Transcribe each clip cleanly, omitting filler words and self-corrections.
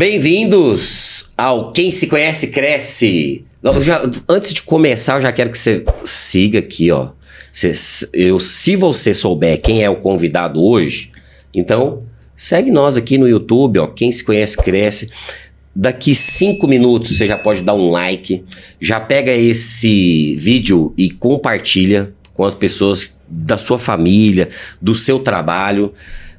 Bem-vindos ao Quem Se Conhece Cresce. Antes de começar, eu já quero que você siga aqui, ó. Se você souber quem é o convidado hoje, então segue nós aqui no YouTube, ó. Quem Se Conhece Cresce. Daqui 5 minutos você já pode dar um like. Já pega esse vídeo e compartilha com as pessoas da sua família, do seu trabalho.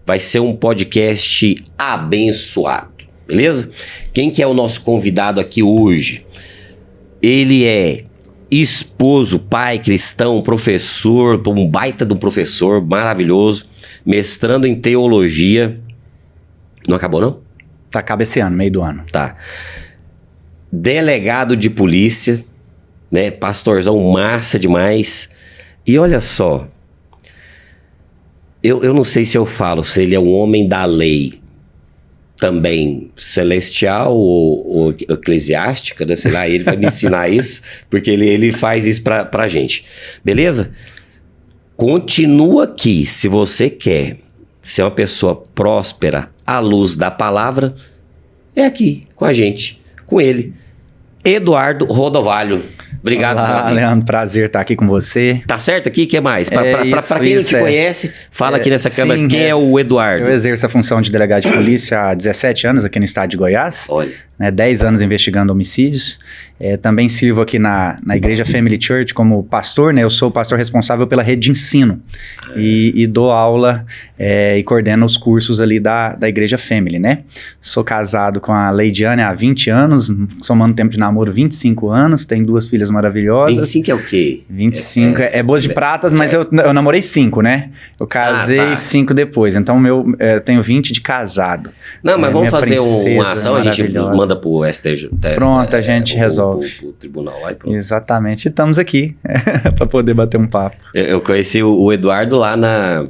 Vai ser um podcast abençoado. Beleza? Quem que é o nosso convidado aqui hoje? Ele é esposo, pai, cristão, professor, um baita de um professor maravilhoso, mestrando em teologia. Não acabou, não? Tá, acaba esse ano, meio do ano. Tá. Delegado de polícia, né? Pastorzão massa demais. E olha só, eu não sei se eu falo se ele é um homem da lei também celestial ou eclesiástica, né? Sei lá, ele vai me ensinar isso, porque ele faz isso pra gente. Beleza? Continua aqui, se você quer ser uma pessoa próspera à luz da palavra, é aqui, com a gente, com ele, Eduardo Rodovalho. Obrigado, Olá, Leandro, prazer estar aqui com você. Tá certo aqui? O que mais? Pra quem não te conhece, fala aqui nessa câmera, quem é o Eduardo? Eu exerço a função de delegado de polícia há 17 anos aqui no estado de Goiás. Olha. 10 anos investigando homicídios. Também sirvo aqui na Igreja Family Church como pastor, né? Eu sou o pastor responsável pela rede de ensino e dou aula e coordeno os cursos ali da Igreja Family, né? Sou casado com a Leidiane há 20 anos, somando tempo de namoro 25 anos, tenho 2 filhas maravilhosas. 25 é o quê? 25 é boas de pratas, mas eu namorei 5, né? Eu casei 5 depois, então eu tenho 20 de casado. Não, mas vamos fazer uma ação, a gente manda pro STJ. Pronto, a gente resolve. Pro tribunal lá e pronto. Exatamente, e estamos aqui para poder bater um papo. Eu conheci o Eduardo lá na...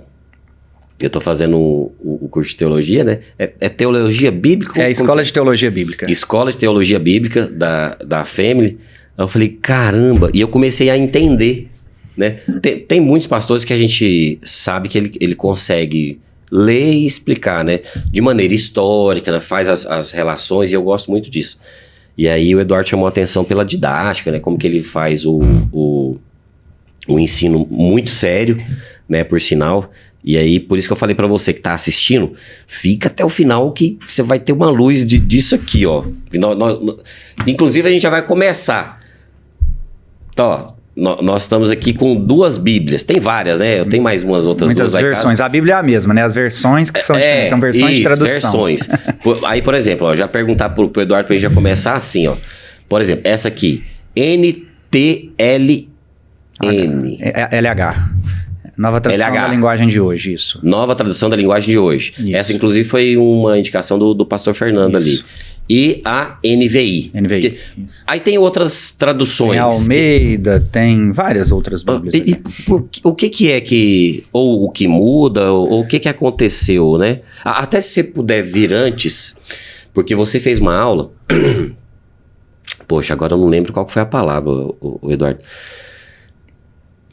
Eu tô fazendo o curso de teologia, né? É teologia bíblica? É a Escola de Teologia Bíblica. Escola de Teologia Bíblica da Family. Aí eu falei, caramba! E eu comecei a entender, né? Tem muitos pastores que a gente sabe que ele consegue ler e explicar, né? De maneira histórica, né? Faz as relações e eu gosto muito disso. E aí o Eduardo chamou a atenção pela didática, né? Como que ele faz o ensino muito sério, né? Por sinal. E aí, por isso que eu falei pra você que tá assistindo, fica até o final que você vai ter uma luz disso aqui, ó. Inclusive, a gente já vai começar. Então, ó. Nós estamos aqui com 2 Bíblias. Tem várias, né? Eu tenho mais umas outras muitas versões. A Bíblia é a mesma, né? As versões que são diferentes. São versões de tradução. Versões. Aí, por exemplo, ó, já perguntar pro Eduardo pra gente já começar assim, ó. Por exemplo, essa aqui. NTLN. LH. Nova tradução da linguagem de hoje, isso. Nova tradução da linguagem de hoje. Isso. Essa, inclusive, foi uma indicação do pastor Fernando ali. E a NVI. NVI. Aí tem outras traduções. Tem Almeida, tem várias outras bíblias. O que é que... Ou o que muda, ou o que aconteceu, né? Até se você puder vir antes, porque você fez uma aula... Poxa, agora eu não lembro qual foi a palavra, o Eduardo.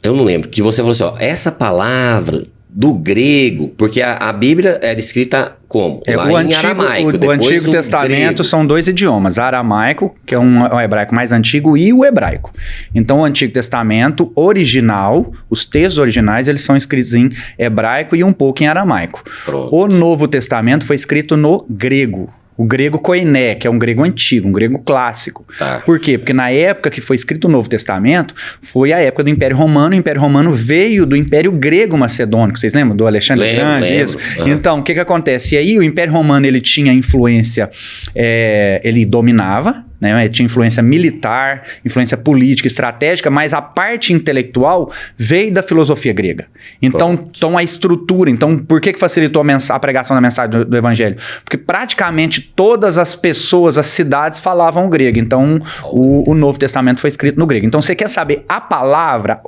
Eu não lembro. Que você falou assim, ó, essa palavra... do grego, porque a Bíblia era escrita como? Lá em aramaico. O Antigo Testamento grego. São 2 idiomas, aramaico, que é um hebraico mais antigo, e o hebraico. Então, o Antigo Testamento original, os textos originais, eles são escritos em hebraico e um pouco em aramaico. Pronto. O Novo Testamento foi escrito no grego. O grego koiné, que é um grego antigo, um grego clássico. Tá. Por quê? Porque na época que foi escrito o Novo Testamento, foi a época do Império Romano. O Império Romano veio do Império Grego Macedônico. Vocês lembram do Alexandre Grande? Lembro. Isso. Uhum. Então, o que acontece? E aí o Império Romano, ele tinha influência, ele dominava, né? Tinha influência militar, influência política, estratégica, mas a parte intelectual veio da filosofia grega. Então a estrutura... Então, por que facilitou a pregação da mensagem do Evangelho? Porque praticamente todas as pessoas, as cidades falavam grego. Então, o Novo Testamento foi escrito no grego. Então, você quer saber a palavra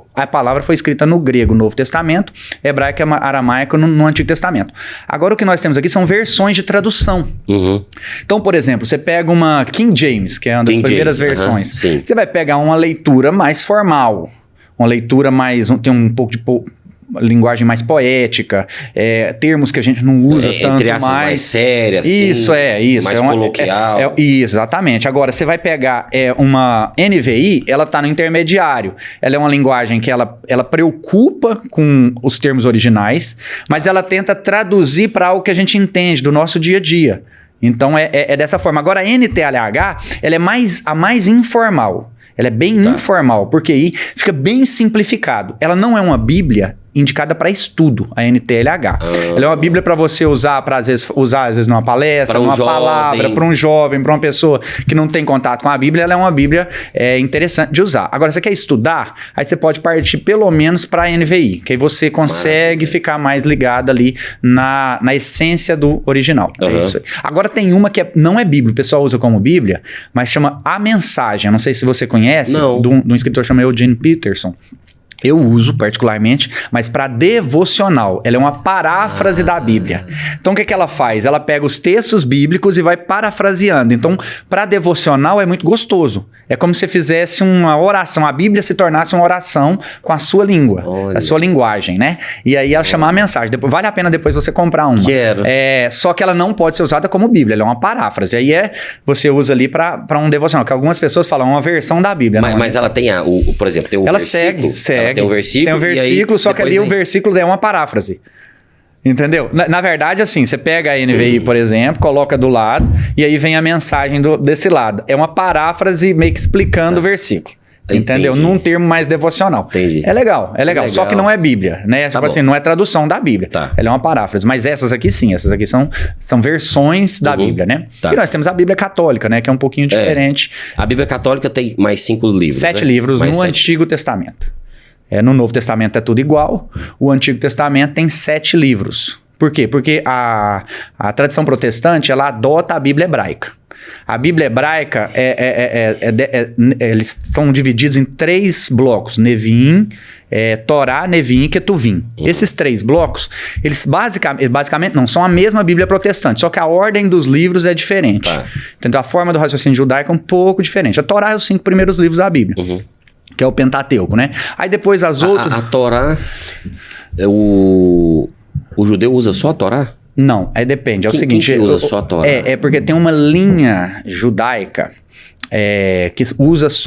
foi escrita no grego, no Novo Testamento, hebraico e aramaico no Antigo Testamento. Agora, o que nós temos aqui são versões de tradução. Uhum. Então, por exemplo, você pega uma King James, que é uma das primeiras versões. Você vai pegar uma leitura mais formal, uma leitura mais... tem um pouco de linguagem mais poética, termos que a gente não usa tanto entre aspas, mais séria, assim, isso. Mais coloquial. Exatamente. Agora, você vai pegar uma NVI, ela está no intermediário. Ela é uma linguagem que ela preocupa com os termos originais, mas ela tenta traduzir para algo que a gente entende do nosso dia a dia. Então, é dessa forma. Agora, a NTLH, ela é a mais informal. Ela é bem informal, porque aí fica bem simplificado. Ela não é uma Bíblia indicada para estudo, a NTLH. Ela é uma Bíblia para você usar, às vezes, numa palestra, numa palavra, para um jovem, para uma pessoa que não tem contato com a Bíblia. Ela é uma Bíblia interessante de usar. Agora, você quer estudar? Aí você pode partir pelo menos para a NVI, que aí você consegue ficar mais ligado ali na essência do original. É isso aí. Agora, tem uma que não é Bíblia, o pessoal usa como Bíblia, mas chama A Mensagem. Eu não sei se você conhece, de um escritor chamado Eugene Peterson. Eu uso particularmente, mas para devocional. Ela é uma paráfrase da Bíblia. Então, o que ela faz? Ela pega os textos bíblicos e vai parafraseando. Então, para devocional é muito gostoso. É como se você fizesse uma oração. A Bíblia se tornasse uma oração com a sua língua, a sua linguagem, né? E aí ela chama a mensagem. Vale a pena depois você comprar uma. Quero. Só que ela não pode ser usada como Bíblia. Ela é uma paráfrase. Aí você usa ali para um devocional. Que algumas pessoas falam uma versão da Bíblia. Mas ela tem por exemplo, tem o versículo. Segue. Tem um versículo. Tem um versículo, só que ali o versículo é uma paráfrase. Entendeu? Na verdade, assim, você pega a NVI, por exemplo, coloca do lado, e aí vem a mensagem desse lado. É uma paráfrase meio que explicando o versículo. Entendeu? Entendi. Num termo mais devocional. Entendi. É legal. Só que não é Bíblia, né? Tipo assim, não é tradução da Bíblia. Ela é uma paráfrase. Mas essas aqui sim, essas aqui são versões da Bíblia, né? E nós temos a Bíblia católica, né? Que é um pouquinho diferente. A Bíblia católica tem mais 5 livros. 7 livros no Antigo Testamento. No Novo Testamento é tudo igual. O Antigo Testamento tem 7 livros. Por quê? Porque a tradição protestante, ela adota a Bíblia hebraica. A Bíblia hebraica, eles são divididos em 3 blocos. Neviim, Torá, Neviim e Ketuvim. Esses 3 blocos, eles basicamente não são a mesma Bíblia protestante, só que a ordem dos livros é diferente. Então, a forma do raciocínio judaico é um pouco diferente. A Torá é os 5 primeiros livros da Bíblia. Que é o Pentateuco, né? Aí depois as outras... A Torá, o judeu usa só a Torá? Não, depende. É o seguinte... Quem usa só a Torá? Porque tem uma linha judaica que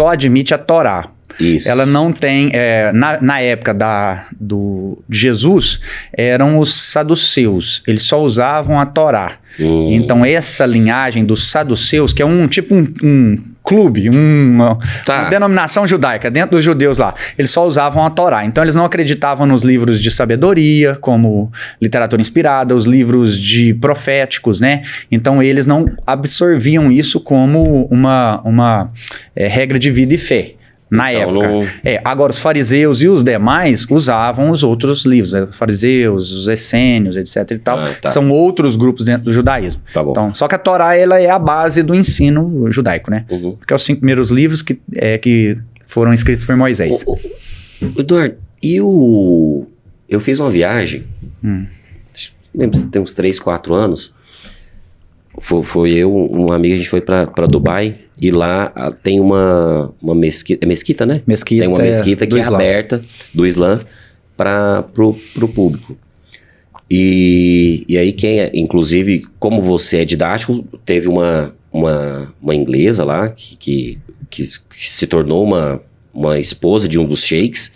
admite a Torá. Isso. Ela não tem... na época de Jesus, eram os saduceus. Eles só usavam a Torá. Então, essa linhagem dos saduceus, que é um clube, uma denominação judaica dentro dos judeus lá, eles só usavam a Torá. Então, eles não acreditavam nos livros de sabedoria, como literatura inspirada, os livros de proféticos, né? Então, eles não absorviam isso como uma regra de vida e fé. Na época. Agora, os fariseus e os demais usavam os outros livros. Os fariseus, os essênios, etc. e tal. São outros grupos dentro do judaísmo. Então, só que a Torá, ela é a base do ensino judaico, né? Porque é os 5 primeiros livros que foram escritos por Moisés. Eduardo, eu fiz uma viagem, lembro, tem uns 3, 4 anos. Foi eu, uma amiga, a gente foi pra Dubai. E lá tem uma mesquita. É mesquita, né? Mesquita. Tem uma mesquita que é aberta do Islã pro público. E aí inclusive, como você é didático, teve uma inglesa lá que se tornou uma esposa de um dos sheiks.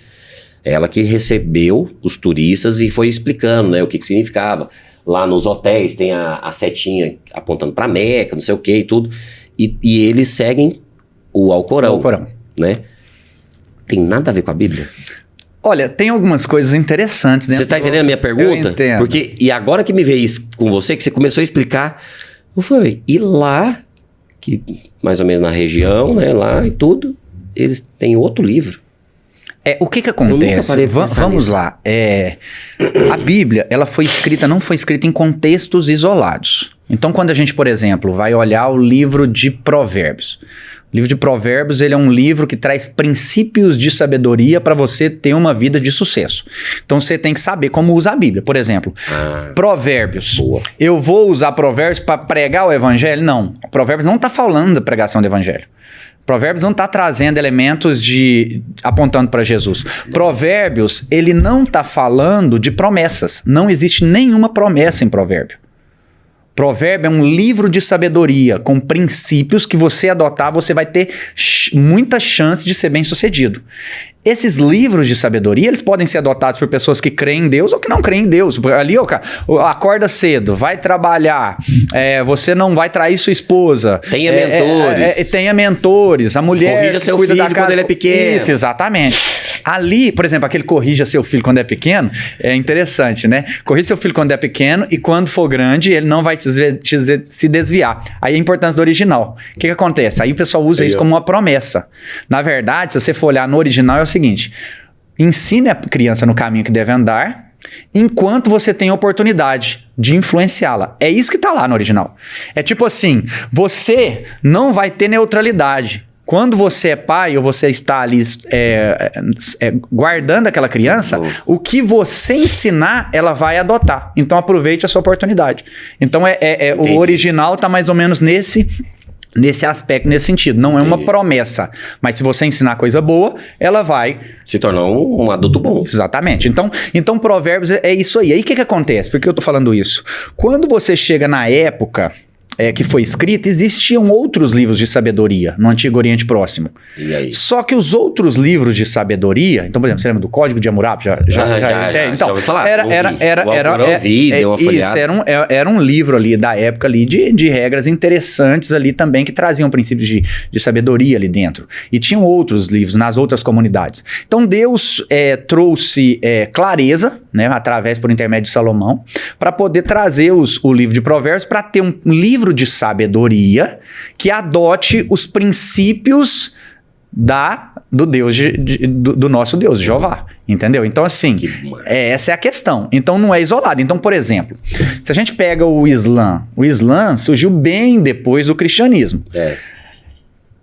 Ela que recebeu os turistas e foi explicando, né, o que significava. Lá nos hotéis tem a setinha apontando pra Meca, não sei o que e tudo. E eles seguem o Alcorão, né? Tem nada a ver com a Bíblia? Olha, tem algumas coisas interessantes, né? Você tá entendendo a minha pergunta? Eu entendo. Porque, e agora que me veio isso com você, que você começou a explicar, eu falei, e lá, que mais ou menos na região, né, lá e tudo, eles têm outro livro. O que acontece? Vamos lá. A Bíblia, ela não foi escrita em contextos isolados. Então, quando a gente, por exemplo, vai olhar o livro de Provérbios. O livro de Provérbios, ele é um livro que traz princípios de sabedoria para você ter uma vida de sucesso. Então, você tem que saber como usar a Bíblia. Por exemplo, Provérbios. Boa. Eu vou usar Provérbios para pregar o evangelho? Não. Provérbios não está falando da pregação do evangelho. Provérbios não está trazendo elementos apontando para Jesus. Provérbios, ele não está falando de promessas. Não existe nenhuma promessa em provérbio. Provérbio é um livro de sabedoria com princípios que você adotar, você vai ter muita chance de ser bem-sucedido. Esses livros de sabedoria, eles podem ser adotados por pessoas que creem em Deus ou que não creem em Deus. Ali, cara, acorda cedo, vai trabalhar, você não vai trair sua esposa. Tenha mentores. Tenha mentores. A mulher corrija seu cuida filho da casa, quando ele é pequeno. Isso, exatamente. Ali, por exemplo, aquele corrija seu filho quando é pequeno, é interessante, né? Corrija seu filho quando é pequeno e quando for grande, ele não vai se desviar. Aí a importância do original. O que acontece? Aí o pessoal usa isso como uma promessa. Na verdade, se você for olhar no original, é o seguinte: ensine a criança no caminho que deve andar, enquanto você tem a oportunidade de influenciá-la. É isso que está lá no original. É tipo assim, você não vai ter neutralidade. Quando você é pai ou você está ali guardando aquela criança, o que você ensinar, ela vai adotar. Então aproveite a sua oportunidade. Então o original está mais ou menos nesse aspecto, nesse sentido. Não é uma promessa, mas se você ensinar coisa boa, ela vai se tornar um adulto bom. Exatamente. Então Provérbios é isso aí. Aí o que acontece? Por que eu tô falando isso? Quando você chega na época que foi escrita, existiam outros livros de sabedoria no Antigo Oriente Próximo. E aí? Só que os outros livros de sabedoria, então, por exemplo, você lembra do Código de Hammurabi? Já ouvi falar. Era um livro ali da época ali de regras interessantes ali também que traziam princípios de sabedoria ali dentro. E tinham outros livros nas outras comunidades. Então Deus trouxe clareza, né, através por intermédio de Salomão, para poder trazer o livro de Provérbios, para ter um livro de sabedoria que adote os princípios do Deus do nosso Deus, Jeová, entendeu? Então assim, essa é a questão. Então não é isolado. Então, por exemplo, se a gente pega o Islã surgiu bem depois do cristianismo.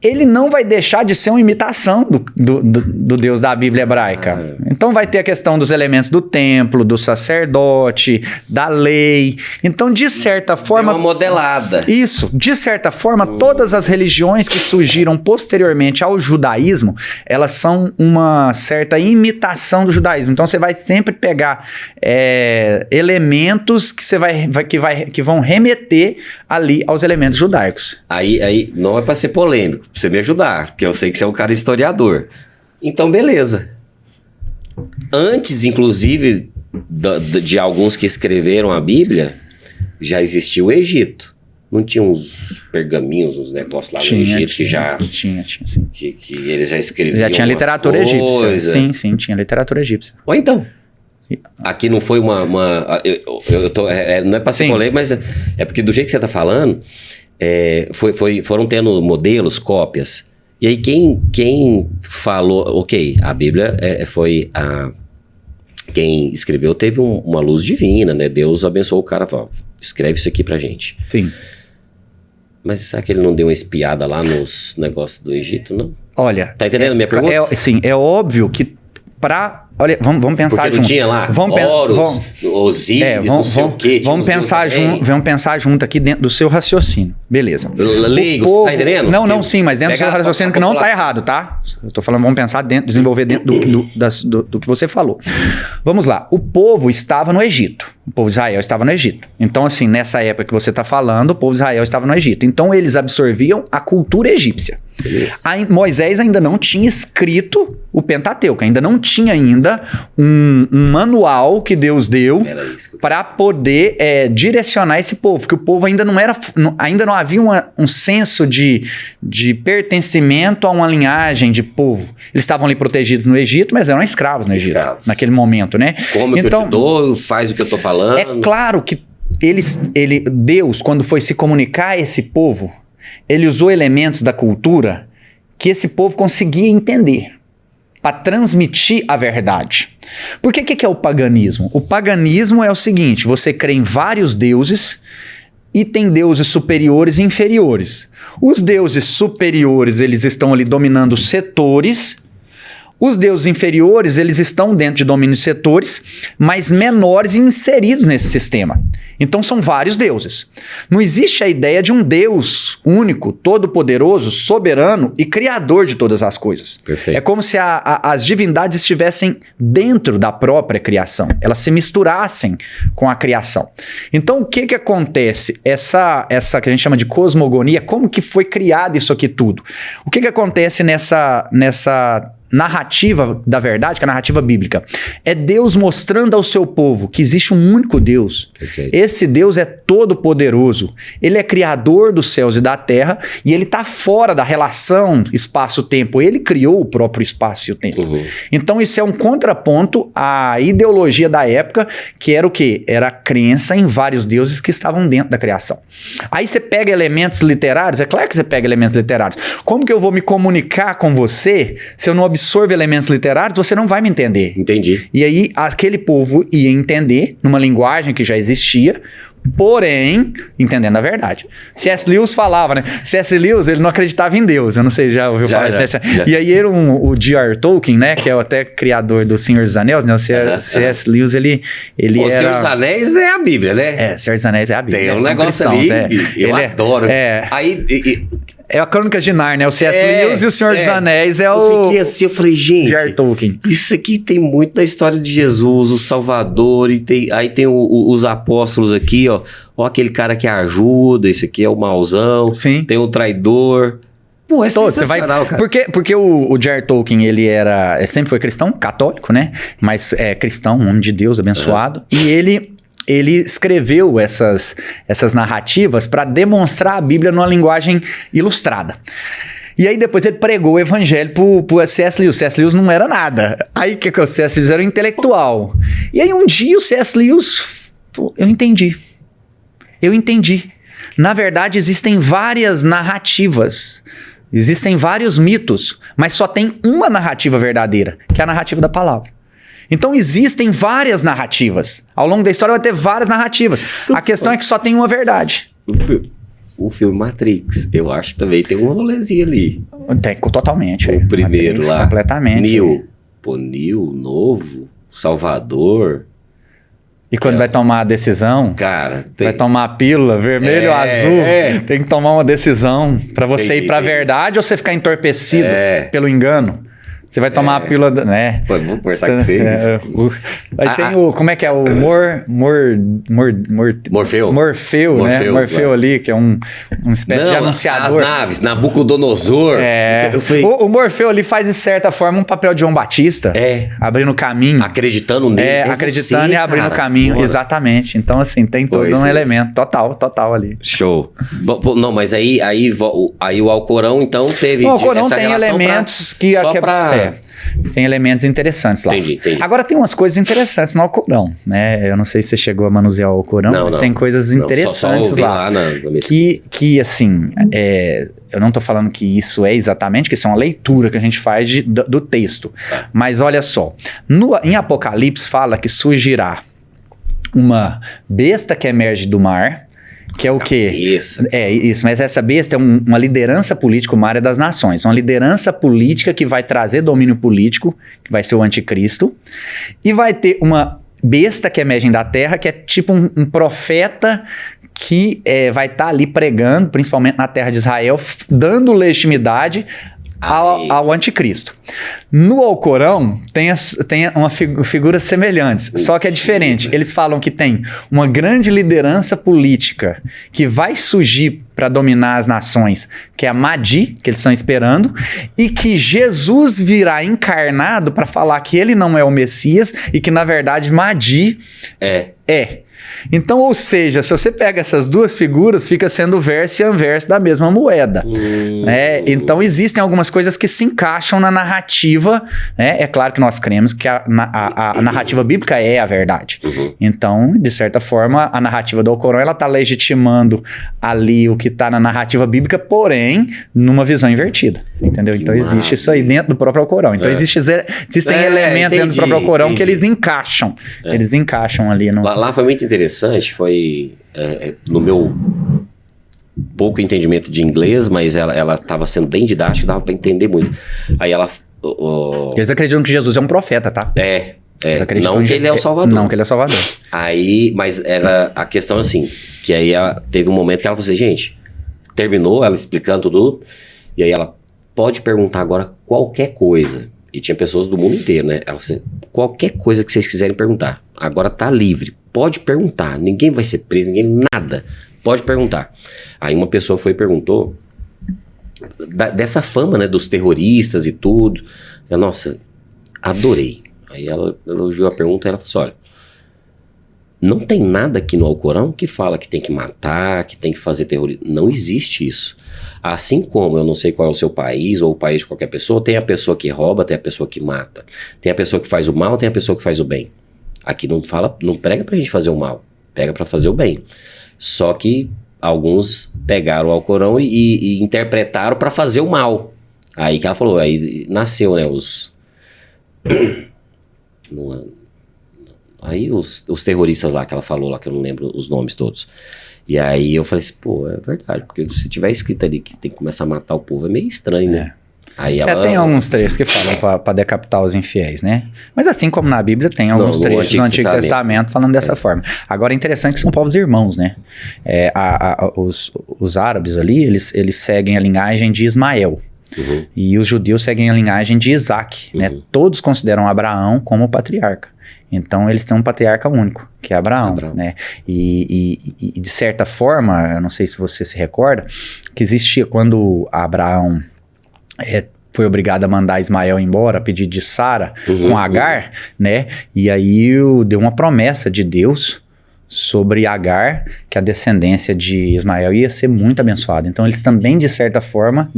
Ele não vai deixar de ser uma imitação do Deus da Bíblia hebraica. Então vai ter a questão dos elementos do templo, do sacerdote, da lei. Então, de certa forma... É uma modelada. Isso. De certa forma, todas as religiões que surgiram posteriormente ao judaísmo, elas são uma certa imitação do judaísmo. Então, você vai sempre pegar elementos que vão remeter ali aos elementos judaicos. Aí não é para ser polêmico, pra você me ajudar, porque eu sei que você é um cara historiador. Então, beleza. Antes, inclusive, de alguns que escreveram a Bíblia, já existia o Egito. Não tinha uns pergaminhos, uns negócios lá no Egito que já... Tinha, sim. Que eles já escreviam. Já tinha literatura egípcia. Sim, tinha literatura egípcia. Ou então... Aqui não foi não é para ser polêmico, mas é porque do jeito que você tá falando... foram tendo modelos, cópias. E aí quem falou... Ok, a Bíblia foi quem escreveu teve uma luz divina, né? Deus abençoou o cara, falou, escreve isso aqui pra gente. Sim. Mas será que ele não deu uma espiada lá nos negócios do Egito, não? Olha... Tá entendendo a minha pergunta? Sim, é óbvio que olha, vamos pensar porque junto. Porque não tinha lá Horus, Osíris, não sei o quê. Vamos pensar junto aqui dentro do seu raciocínio. Beleza. Leigo, tá entendendo? Não, sim, mas dentro do seu raciocínio que não tá errado, tá? Eu tô falando, vamos pensar desenvolver dentro do que você falou. Vamos lá. O povo estava no Egito. O povo de Israel estava no Egito. Então, assim, nessa época que você tá falando, o povo de Israel estava no Egito. Então, eles absorviam a cultura egípcia. Moisés ainda não tinha escrito o Pentateuco, ainda não tinha ainda um manual que Deus deu para poder direcionar esse povo, que o povo ainda não havia um senso de pertencimento a uma linhagem de povo. Eles estavam ali protegidos no Egito, mas eram escravos no Egito, naquele momento, né? Como então, que eu te dou, faz o que eu tô falando. É claro que Deus, quando foi se comunicar a esse povo, ele usou elementos da cultura que esse povo conseguia entender para transmitir a verdade. Por que é o paganismo? O paganismo é o seguinte: você crê em vários deuses e tem deuses superiores e inferiores. Os deuses superiores, eles estão ali dominando setores. Os deuses inferiores, eles estão dentro de domínios setores, mas menores e inseridos nesse sistema. Então são vários deuses. Não existe a ideia de um Deus único, todo-poderoso, soberano e criador de todas as coisas. Perfeito. É como se as divindades estivessem dentro da própria criação. Elas se misturassem com a criação. Então o que acontece? Essa que a gente chama de cosmogonia, como que foi criado isso aqui tudo? O que acontece nessa narrativa da verdade, que é a narrativa bíblica? É Deus mostrando ao seu povo que existe um único Deus. Perfeito. Esse Deus é todo poderoso. Ele é criador dos céus e da terra e ele está fora da relação espaço-tempo. Ele criou o próprio espaço e o tempo. Uhum. Então isso é um contraponto à ideologia da época, que era o quê? Era a crença em vários deuses que estavam dentro da criação. Aí você pega elementos literários, é claro que você pega elementos literários. Como que eu vou me comunicar com você se eu não absorvo elementos literários? Você não vai me entender. Entendi. E aí aquele povo ia entender numa linguagem que já existia, porém, entendendo a verdade. C.S. Lewis falava, né? C.S. Lewis, ele não acreditava em Deus. Eu não sei se já ouviu falar disso. E aí o J.R. Tolkien, né? Que é o até criador do Senhor dos Anéis, né? O C.S. Lewis, ele era... O Senhor dos Anéis é a Bíblia, né? Senhor dos Anéis é a Bíblia. Tem um negócio ali, eu adoro. Aí... É a Crônicas de Nárnia, né? O C.S. Lewis e o Senhor dos Anéis é o... Eu fiquei assim, eu falei, gente... J.R. Tolkien. Isso aqui tem muito da história de Jesus, o Salvador, e aí tem os apóstolos aqui, ó. Ó aquele cara que ajuda, esse aqui é o mauzão. Sim. Tem o traidor. Pô, é sensacional, cara. Porque o J.R. Tolkien, ele sempre foi cristão, católico, né? Mas é cristão, um homem de Deus, abençoado. E ele escreveu essas narrativas para demonstrar a Bíblia numa linguagem ilustrada. E aí depois ele pregou o evangelho pro C.S. Lewis. O C.S. Lewis não era nada. Aí o C.S. Lewis era um intelectual. E aí um dia o C.S. Lewis falou, eu entendi. Na verdade existem várias narrativas, existem vários mitos, mas só tem uma narrativa verdadeira, que é a narrativa da palavra. Então existem várias narrativas. Ao longo da história vai ter várias narrativas. A questão é que só tem uma verdade. O filme Matrix, eu acho que também tem um rolezinho ali. Tem, totalmente. O primeiro Matrix, lá. Completamente. Neo, novo, Salvador. E quando vai tomar a decisão, cara, vai tomar a pílula, vermelho ou azul, tem que tomar uma decisão para você ir para a verdade ou você ficar entorpecido pelo engano. Você vai tomar a pílula... Né? Pô, vou conversar com vocês. Aí tem o... Como é que é? O Morfeu. Morfeu, né? Morfeu ali, que é uma espécie de anunciador. As naves, Nabucodonosor. O Morfeu ali faz, de certa forma, um papel de João Batista. Abrindo caminho. Acreditando nele. Acreditando e abrindo caminho. Bora. Exatamente. Então, assim, tem todo um elemento total ali. Show. Não, mas aí o Alcorão, então, teve... O Alcorão tem elementos que... Tem elementos interessantes lá. Entendi. Agora tem umas coisas interessantes no Alcorão, né? Eu não sei se você chegou a manusear o Alcorão, mas tem coisas interessantes lá. Que assim, eu não tô falando que isso é exatamente, que isso é uma leitura que a gente faz do texto. Mas olha só, em Apocalipse fala que surgirá uma besta que emerge do mar, que é o quê? Isso, mas essa besta é uma liderança política, uma área das nações. Uma liderança política que vai trazer domínio político, que vai ser o anticristo. E vai ter uma besta que emerge da terra, que é tipo um profeta que vai estar ali pregando, principalmente na terra de Israel, dando legitimidade ao anticristo. No Alcorão tem uma figuras semelhantes, só que é diferente. Eles falam que tem uma grande liderança política que vai surgir para dominar as nações, que é a Mahdi, que eles estão esperando, e que Jesus virá encarnado para falar que ele não é o Messias e que, na verdade, Mahdi é. Então, ou seja, se você pega essas duas figuras, fica sendo verso e anverso da mesma moeda. Então, existem algumas coisas que se encaixam na narrativa. É claro que nós cremos que a narrativa bíblica é a verdade. Então, de certa forma, a narrativa do Alcorão está legitimando ali o que está na narrativa bíblica, porém, numa visão invertida. Entendeu? Então, existe isso aí dentro do próprio Alcorão. Então, existem elementos dentro do próprio Alcorão que eles encaixam. Eles encaixam ali. Lá foi muito interessante, foi no meu pouco entendimento de inglês, mas ela estava sendo bem didática, dava para entender muito. Aí Eles acreditam que Jesus é um profeta, tá? Eles acreditam não que ele é o Salvador. Não que ele é o Salvador. Aí, mas era a questão assim, que aí teve um momento que ela falou assim, gente, terminou ela explicando tudo, e aí ela pode perguntar agora qualquer coisa. E tinha pessoas do mundo inteiro, né? Ela falou assim, qualquer coisa que vocês quiserem perguntar, agora tá livre, pode perguntar, ninguém vai ser preso, ninguém, nada, pode perguntar. Aí uma pessoa foi e perguntou, dessa fama, né, dos terroristas e tudo, ela, nossa, adorei. Aí ela elogiou a pergunta e ela falou assim, olha, não tem nada aqui no Alcorão que fala que tem que matar, que tem que fazer terrorismo. Não existe isso. Assim como eu não sei qual é o seu país ou o país de qualquer pessoa, tem a pessoa que rouba, tem a pessoa que mata. Tem a pessoa que faz o mal, tem a pessoa que faz o bem. Aqui não prega pra gente fazer o mal, pega pra fazer o bem. Só que alguns pegaram o Alcorão e interpretaram pra fazer o mal. Aí que ela falou, aí nasceu, né, aí os terroristas lá que ela falou lá, que eu não lembro os nomes todos. E aí eu falei assim, pô, é verdade, porque se tiver escrito ali que tem que começar a matar o povo, é meio estranho, né? Aí ela... tem alguns trechos que falam para decapitar os infiéis, né? Mas assim como na Bíblia, tem alguns trechos no Antigo Testamento falando dessa forma. Agora é interessante que são povos irmãos, né? Os árabes ali, eles seguem a linhagem de Ismael. Uhum. E os judeus seguem a linhagem de Isaac, né? Todos consideram Abraão como patriarca. Então eles têm um patriarca único, que é Abraão. Né? E de certa forma, eu não sei se você se recorda, que existia quando Abraão foi obrigado a mandar Ismael embora, a pedido de Sara, com Agar, né? E aí deu uma promessa de Deus sobre Agar, que a descendência de Ismael ia ser muito abençoada. Então eles também, de certa forma,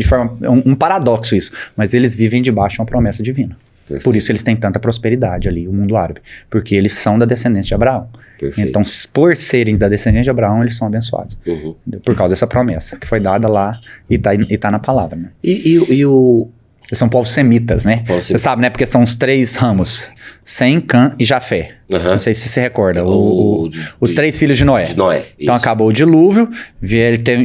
um paradoxo isso, mas eles vivem debaixo de uma promessa divina. Perfeito. Por isso eles têm tanta prosperidade ali, o mundo árabe, porque eles são da descendência de Abraão. Perfeito. Então, por serem da descendência de Abraão, eles são abençoados. Por causa dessa promessa, que foi dada lá e tá na palavra, né? Eles são povos semitas, né? Você sabe, né? Porque são os 3 ramos. Sem, Cã e Jafé. Não sei se você recorda. Os 3 filhos de Noé. Então acabou o dilúvio.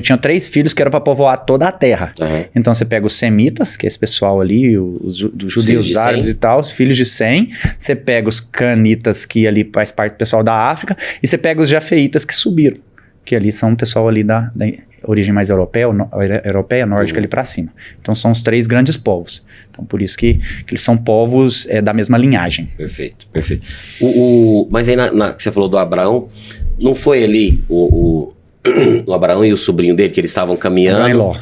Tinham 3 filhos que eram para povoar toda a terra. Então você pega os semitas, que é esse pessoal ali, os judeus, os árabes e tal, os filhos de Sem. Você pega os canitas, que ali faz parte do pessoal da África. E você pega os jafeitas, que subiram. Que ali são o pessoal ali da origem mais europeia, nórdica ali para cima. Então são os 3 grandes povos. Então por isso que eles são povos da mesma linhagem. Perfeito. Mas aí que você falou do Abraão, não foi ali o Abraão e o sobrinho dele que eles estavam caminhando? Abraão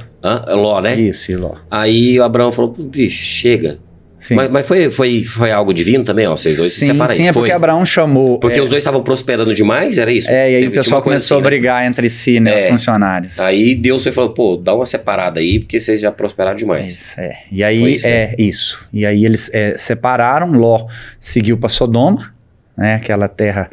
e Ló. Ló, né? Isso, e Ló. Aí o Abraão falou, bicho, chega. Sim. Mas foi algo divino também, ó, vocês dois se separaram. Sim, porque Abraão chamou... Porque os dois estavam prosperando demais, era isso? E aí o pessoal começou a brigar entre si, né, os funcionários. Aí Deus foi falando, pô, dá uma separada aí, porque vocês já prosperaram demais. Isso, E aí, isso. E aí eles separaram, Ló seguiu para Sodoma, né, aquela terra...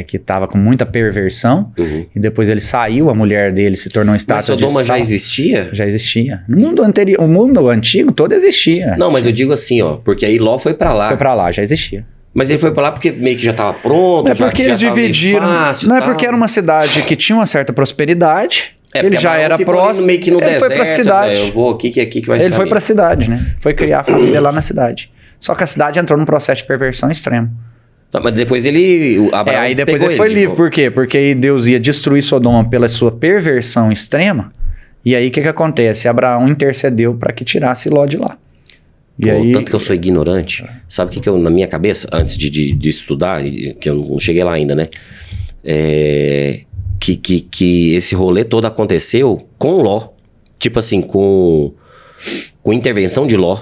que estava com muita perversão, e depois ele saiu, a mulher dele se tornou estátua de sal. Mas Sodoma já existia? Já existia. No mundo anterior, o mundo antigo todo existia. Não, mas eu digo assim, ó, porque aí Ló foi pra lá. Foi pra lá, já existia. Mas ele foi pra lá porque meio que já tava pronto, é porque eles dividiram. Não é porque era uma cidade que tinha uma certa prosperidade. Ele já era próximo. Meio que no deserto, foi pra cidade. Eu vou aqui que vai ser. Ele foi pra cidade, né? Foi criar a família lá na cidade. Só que a cidade entrou num processo de perversão extremo. Tá, mas depois Abraão aí depois ele foi livre. Por quê? Porque aí Deus ia destruir Sodoma pela sua perversão extrema. E aí o que acontece? Abraão intercedeu para que tirasse Ló de lá. Tanto que eu sou ignorante. Sabe o que eu, na minha cabeça, antes de estudar, que eu não cheguei lá ainda, né? Que esse rolê todo aconteceu com Ló. Tipo assim, com intervenção de Ló.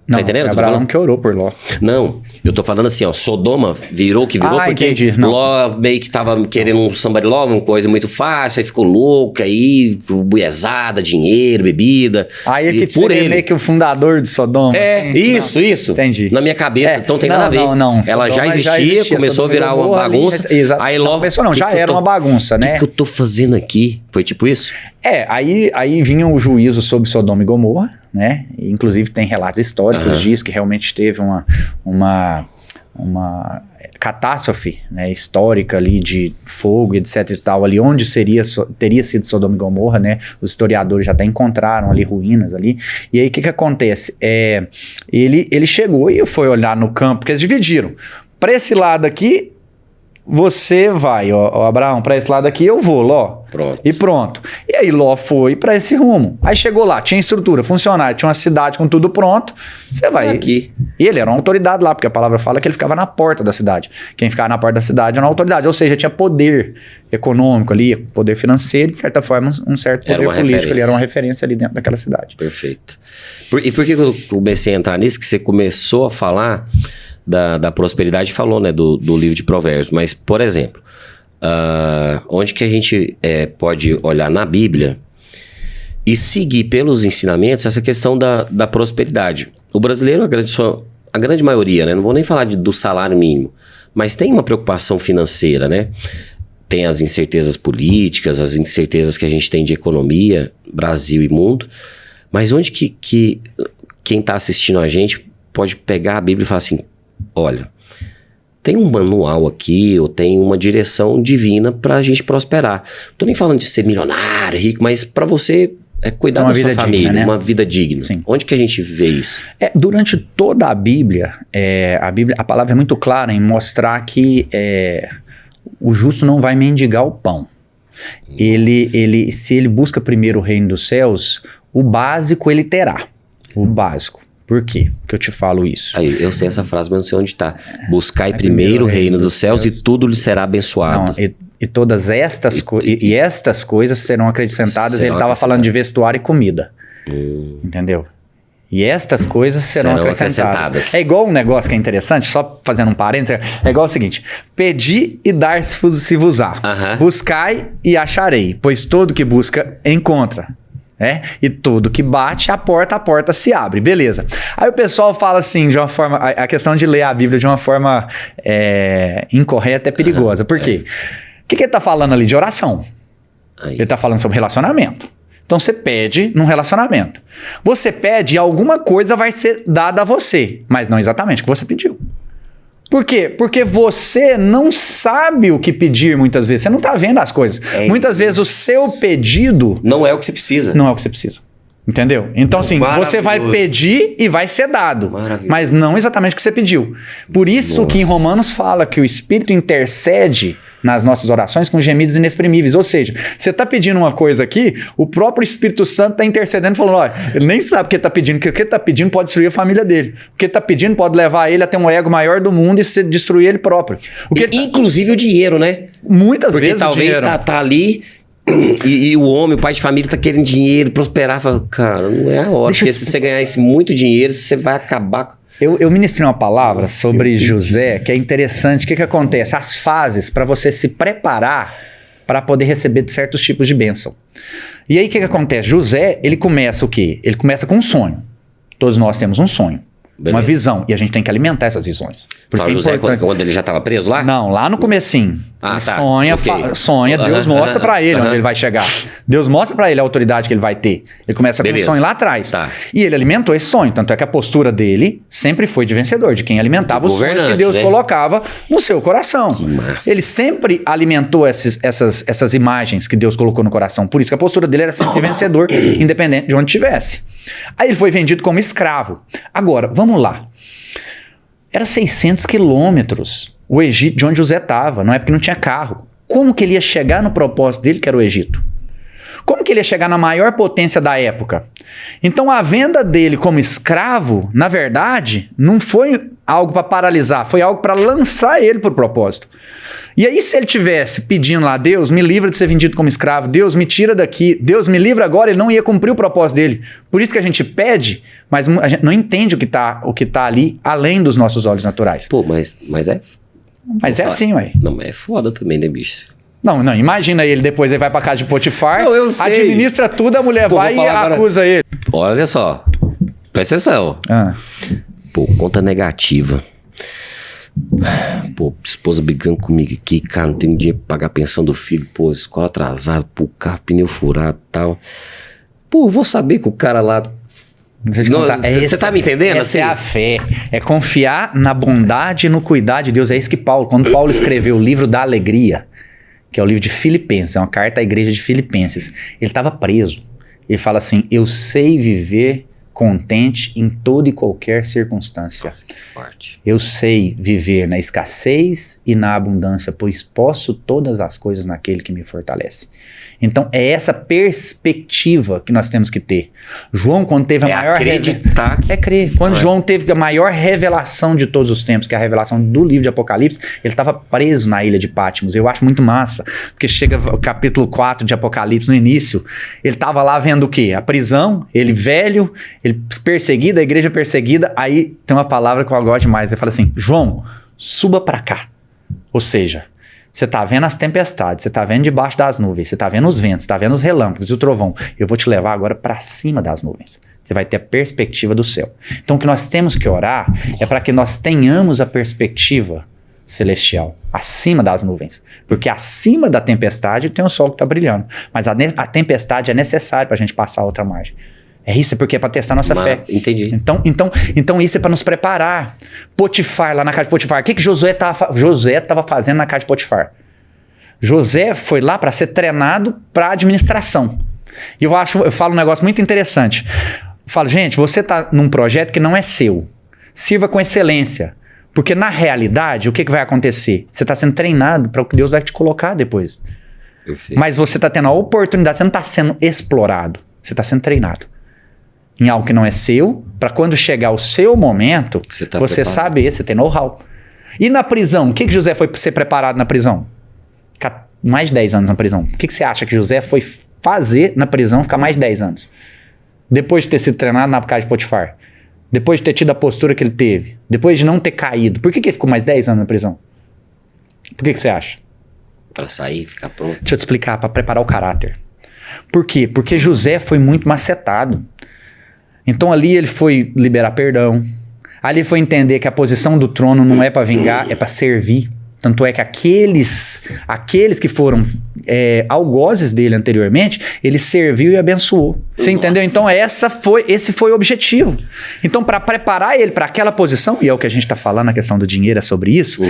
Não, tá entendendo? Abraão que orou por Ló. Não, eu tô falando assim, ó, Sodoma virou porque entendi. Ló meio que tava querendo um somebody love, uma coisa muito fácil, aí ficou louca, aí buiezada, dinheiro, bebida. Aí é que por ele meio que o fundador de Sodoma. Isso. Entendi. Na minha cabeça, então tem nada a ver. Não. Ela já existia, começou a virar uma bagunça. Aí Ló... já era uma bagunça, né? O que eu tô fazendo aqui? Foi tipo isso? Aí vinha o juízo sobre Sodoma e Gomorra, né? Inclusive tem relatos históricos disso, que realmente teve uma uma catástrofe, né, histórica ali de fogo, etc e tal, ali onde teria sido Sodoma e Gomorra, né, os historiadores já até encontraram ali ruínas ali, e aí o que acontece? Ele chegou e foi olhar no campo, porque eles dividiram, para esse lado aqui, você vai, ó, Abraão, para esse lado aqui eu vou, Ló. Pronto. E pronto. E aí Ló foi para esse rumo. Aí chegou lá, tinha estrutura, funcionário, tinha uma cidade com tudo pronto. Você vai aqui. E ele era uma autoridade lá, porque a palavra fala que ele ficava na porta da cidade. Quem ficava na porta da cidade era uma autoridade, ou seja, tinha poder econômico ali, poder financeiro, de certa forma um certo poder político. Ele era uma referência ali dentro daquela cidade. Perfeito. E por que eu comecei a entrar nisso? Que você começou a falar da prosperidade, falou, né, do livro de Provérbios. Mas, por exemplo, onde que a gente pode olhar na Bíblia e seguir pelos ensinamentos essa questão da prosperidade? O brasileiro, a grande maioria, né, não vou nem falar do salário mínimo, mas tem uma preocupação financeira, né? Tem as incertezas políticas, as incertezas que a gente tem de economia, Brasil e mundo. Mas onde que quem está assistindo a gente pode pegar a Bíblia e falar assim, olha, tem um manual aqui, ou tem uma direção divina pra gente prosperar. Não tô nem falando de ser milionário, rico, mas pra você cuidar da sua família, digna, né? Uma vida digna. Sim. Onde que a gente vê isso? Durante toda a Bíblia, a palavra é muito clara em mostrar que o justo não vai mendigar o pão. Se ele busca primeiro o reino dos céus, o básico ele terá. O básico. Por quê que eu te falo isso? Aí, eu sei essa frase, mas não sei onde está. Buscai primeiro o reino dos céus e tudo lhe será abençoado. Não, e todas estas estas coisas serão acrescentadas. Ele estava falando de vestuário e comida. Entendeu? E estas coisas serão acrescentadas. É igual um negócio que é interessante, só fazendo um parênteses, é igual o seguinte: pedi e dar-se-vos-á. Buscai e acharei, pois todo que busca, encontra. E tudo que bate, a porta se abre, beleza. Aí o pessoal fala assim, de uma forma, a questão de ler a Bíblia de uma forma incorreta é perigosa. Por quê? O que ele está falando ali? De oração. Ele está falando sobre relacionamento. Então você pede num relacionamento. Você pede e alguma coisa vai ser dada a você, mas não exatamente o que você pediu. Por quê? Porque você não sabe o que pedir muitas vezes. Você não está vendo as coisas. Muitas vezes o seu pedido... não é o que você precisa. Não é o que você precisa. Entendeu? Então, assim, você vai pedir e vai ser dado. Mas não exatamente o que você pediu. Por isso que em Romanos fala que o Espírito intercede nas nossas orações com gemidos inexprimíveis. Ou seja, você está pedindo uma coisa aqui, o próprio Espírito Santo está intercedendo, falando, olha, ele nem sabe o que ele está pedindo, porque o que ele está pedindo pode destruir a família dele. O que ele está pedindo pode levar ele a ter um ego maior do mundo e destruir ele próprio. Inclusive o dinheiro, né? Muitas vezes o dinheiro. Porque talvez tá ali... E o homem, o pai de família tá querendo dinheiro, prosperar, fala, cara, não é a hora. Porque se você ganhar esse muito dinheiro, você vai acabar com... Eu ministrei uma palavra sobre José, que é interessante. O que acontece? As fases para você se preparar para poder receber certos tipos de bênção. E aí o que acontece? José, ele começa o quê? Ele começa com um sonho. Todos nós temos um sonho. Beleza. Uma visão. E a gente tem que alimentar essas visões. Por isso José, quando ele já estava preso lá? Não, lá no comecinho. Ele tá. sonha, Deus mostra pra ele onde ele vai chegar. Deus mostra pra ele a autoridade que ele vai ter. Ele começa com um sonho lá atrás. Tá. E ele alimentou esse sonho. Tanto é que a postura dele sempre foi de vencedor, de quem alimentava os sonhos que Deus colocava no seu coração. Que massa. Ele sempre alimentou essas imagens que Deus colocou no coração. Por isso que a postura dele era sempre vencedor, independente de onde estivesse. Aí ele foi vendido como escravo. Agora, vamos lá. Era 600 quilômetros o Egito de onde José estava, não é porque não tinha carro. Como que ele ia chegar no propósito dele, que era o Egito? Como que ele ia chegar na maior potência da época? Então a venda dele como escravo, na verdade, não foi algo para paralisar, foi algo para lançar ele para o propósito. E aí se ele tivesse pedindo lá, Deus me livra de ser vendido como escravo, Deus me tira daqui, Deus me livra agora, ele não ia cumprir o propósito dele. Por isso que a gente pede, mas a gente não entende o que tá ali além dos nossos olhos naturais. Pô, mas é... Mas é assim, ué. Não, mas é foda também, né, bicho? Não, imagina ele depois, ele vai pra casa de Potifar, não, eu sei. Administra tudo, a mulher vai e acusa ele. Olha só, presta atenção. Pô, conta negativa. Pô, esposa brigando comigo aqui, cara, não tem dinheiro pra pagar a pensão do filho, pô, escola atrasada, pô, carro, pneu furado e tal. Pô, vou saber que o cara lá Você tá me entendendo? Essa é a fé. É confiar na bondade e no cuidado de Deus. É isso que quando Paulo escreveu o livro da alegria, que é o livro de Filipenses, é uma carta à igreja de Filipenses, ele estava preso. Ele fala assim, eu sei viver contente em toda e qualquer circunstância. Nossa, que forte. Eu sei viver na escassez e na abundância, pois posso todas as coisas naquele que me fortalece. Então, é essa perspectiva que nós temos que ter. João, quando teve a maior... acreditar que... É crer. Quando João teve a maior revelação de todos os tempos, que é a revelação do livro de Apocalipse, ele estava preso na ilha de Patmos. Eu acho muito massa, porque chega o capítulo 4 de Apocalipse, no início, ele estava lá vendo o quê? A prisão, ele velho, ele perseguido, a igreja perseguida, aí tem uma palavra que eu gosto demais, ele fala assim, João, suba para cá. Ou seja... Você tá vendo as tempestades, você tá vendo debaixo das nuvens, você tá vendo os ventos, você tá vendo os relâmpagos e o trovão. Eu vou te levar agora para cima das nuvens. Você vai ter a perspectiva do céu. Então o que nós temos que orar é para que nós tenhamos a perspectiva celestial, acima das nuvens. Porque acima da tempestade tem o sol que está brilhando. Mas a tempestade é necessária para a gente passar a outra margem. É isso, é porque é para testar nossa fé. Entendi. Então isso é para nos preparar. Potifar, lá na casa de Potifar. O que Josué estava fazendo na casa de Potifar? José foi lá para ser treinado para administração. E eu falo um negócio muito interessante. Eu falo, gente, você está num projeto que não é seu. Sirva com excelência. Porque na realidade, o que vai acontecer? Você está sendo treinado para o que Deus vai te colocar depois. Perfeito. Mas você está tendo a oportunidade, você não está sendo explorado. Você está sendo treinado em algo que não é seu, para quando chegar o seu momento, você saber, você tem know-how. E na prisão, o que José foi ser preparado na prisão? Ficar mais de 10 anos na prisão. O que você acha que José foi fazer na prisão, ficar mais de 10 anos? Depois de ter sido treinado na casa de Potifar. Depois de ter tido a postura que ele teve. Depois de não ter caído. Por que ele ficou mais 10 anos na prisão? Por que você acha? Para sair, ficar pronto. Deixa eu te explicar, para preparar o caráter. Por quê? Porque José foi muito macetado. Então ali ele foi liberar perdão. Ali foi entender que a posição do trono não é para vingar, é para servir. Tanto é que aqueles que foram algozes dele anteriormente, ele serviu e abençoou. Você entendeu? Então esse foi o objetivo. Então para preparar ele para aquela posição, e é o que a gente está falando, a questão do dinheiro é sobre isso,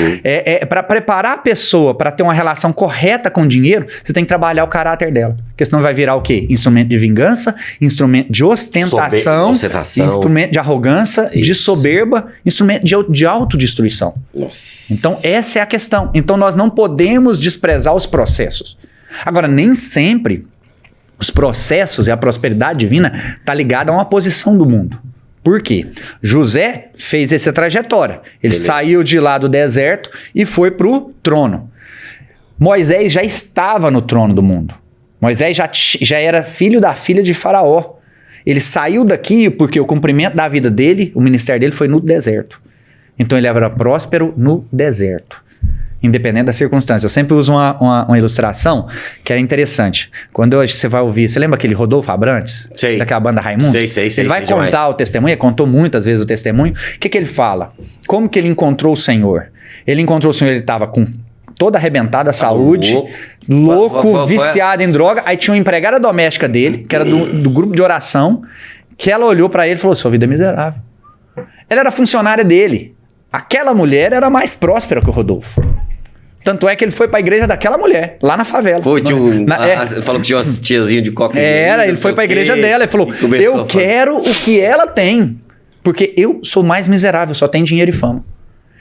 para preparar a pessoa para ter uma relação correta com o dinheiro, você tem que trabalhar o caráter dela. Porque senão vai virar o quê? Instrumento de vingança, instrumento de ostentação, instrumento de arrogância, de soberba, instrumento de autodestruição. Nossa. Então essa é a questão. Então nós não podemos desprezar os processos. Agora, nem sempre os processos e a prosperidade divina está ligada a uma posição do mundo. Por quê? José fez essa trajetória. Ele saiu de lá do deserto e foi para o trono. Moisés já estava no trono do mundo. Moisés já era filho da filha de Faraó. Ele saiu daqui porque o cumprimento da vida dele, o ministério dele foi no deserto. Então ele era próspero no deserto. Independente da circunstância. Eu sempre uso uma ilustração que era interessante. Quando hoje você vai ouvir... Você lembra aquele Rodolfo Abrantes? Sei. Daquela banda Raimundo? Sei. Ele vai contar demais o testemunho, ele contou muitas vezes o testemunho. O que ele fala? Como que ele encontrou o Senhor? Ele encontrou o Senhor, ele estava com toda arrebentada a saúde, louco, viciado em droga. Aí tinha uma empregada doméstica dele, que era do grupo de oração, que ela olhou para ele e falou, sua vida é miserável. Ela era funcionária dele. Aquela mulher era mais próspera que o Rodolfo. Tanto é que ele foi pra igreja daquela mulher, lá na favela. Foi, falou que tinha umas tiazinhas de coca. Ele foi pra igreja dela e falou, eu quero o que ela tem, porque eu sou mais miserável, só tenho dinheiro e fama.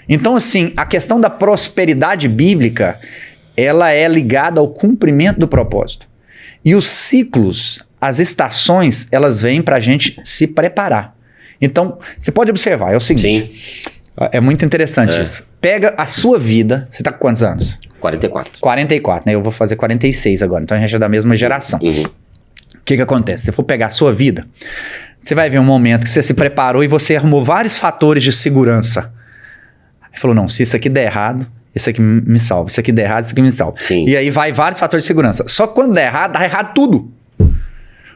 Então, assim, a questão da prosperidade bíblica, ela é ligada ao cumprimento do propósito. E os ciclos, as estações, elas vêm pra gente se preparar. Então, você pode observar, é o seguinte... Sim. É muito interessante isso. Pega a sua vida... Você tá com quantos anos? 44. 44, né? Eu vou fazer 46 agora. Então a gente é da mesma geração. Uhum. O que acontece? Se você for pegar a sua vida, você vai ver um momento que você se preparou e você arrumou vários fatores de segurança. Aí falou, não, se isso aqui der errado, isso aqui me salva. Isso aqui der errado, isso aqui me salva. Sim. E aí vai vários fatores de segurança. Só que quando der errado, dá errado tudo.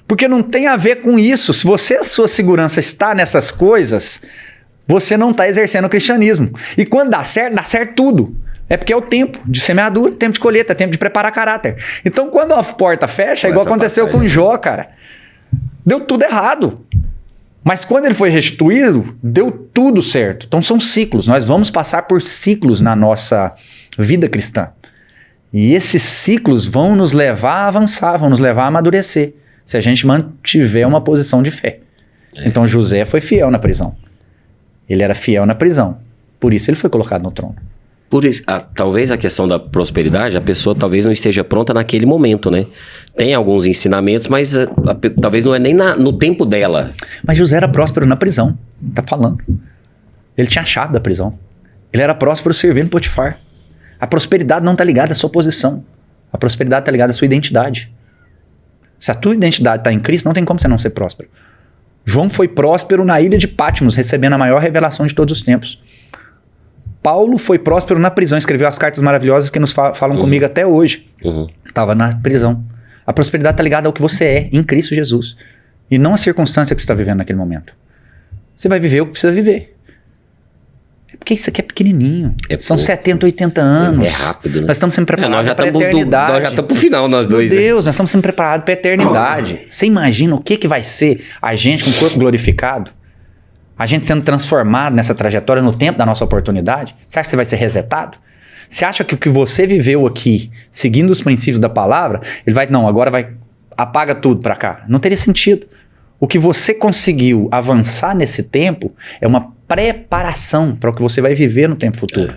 Porque não tem a ver com isso. Se a sua segurança está nessas coisas... Você não está exercendo o cristianismo. E quando dá certo tudo. É porque é o tempo de semeadura, tempo de colheita, tempo de preparar caráter. Então, quando a porta fecha, igual aconteceu com Jó, cara. Deu tudo errado. Mas quando ele foi restituído, deu tudo certo. Então são ciclos. Nós vamos passar por ciclos na nossa vida cristã. E esses ciclos vão nos levar a avançar, vão nos levar a amadurecer, se a gente mantiver uma posição de fé. Então José foi fiel na prisão. Ele era fiel na prisão. Por isso ele foi colocado no trono. Por isso, talvez a questão da prosperidade, a pessoa talvez não esteja pronta naquele momento, né? Tem alguns ensinamentos, mas talvez não é nem no tempo dela. Mas José era próspero na prisão, tá falando. Ele tinha a chave da prisão. Ele era próspero servindo Potifar. A prosperidade não está ligada à sua posição. A prosperidade está ligada à sua identidade. Se a tua identidade está em Cristo, não tem como você não ser próspero. João foi próspero na ilha de Patmos, recebendo a maior revelação de todos os tempos. Paulo foi próspero na prisão, escreveu as cartas maravilhosas que nos falam comigo até hoje. Estava na prisão. A prosperidade está ligada ao que você é em Cristo Jesus. E não à circunstância que você está vivendo naquele momento. Você vai viver o que precisa viver. É porque isso aqui é pequenininho. São 70, 80 anos. É rápido, né? Nós estamos sempre preparados para a eternidade. Nós já estamos pro final, nós dois. Meu Deus, nós estamos sempre preparados para a eternidade. Você imagina o que vai ser a gente com o corpo glorificado? A gente sendo transformado nessa trajetória no tempo da nossa oportunidade? Você acha que você vai ser resetado? Você acha que o que você viveu aqui, seguindo os princípios da palavra, ele vai, não, agora vai, apaga tudo para cá. Não teria sentido. O que você conseguiu avançar nesse tempo é uma preparação para o que você vai viver no tempo futuro.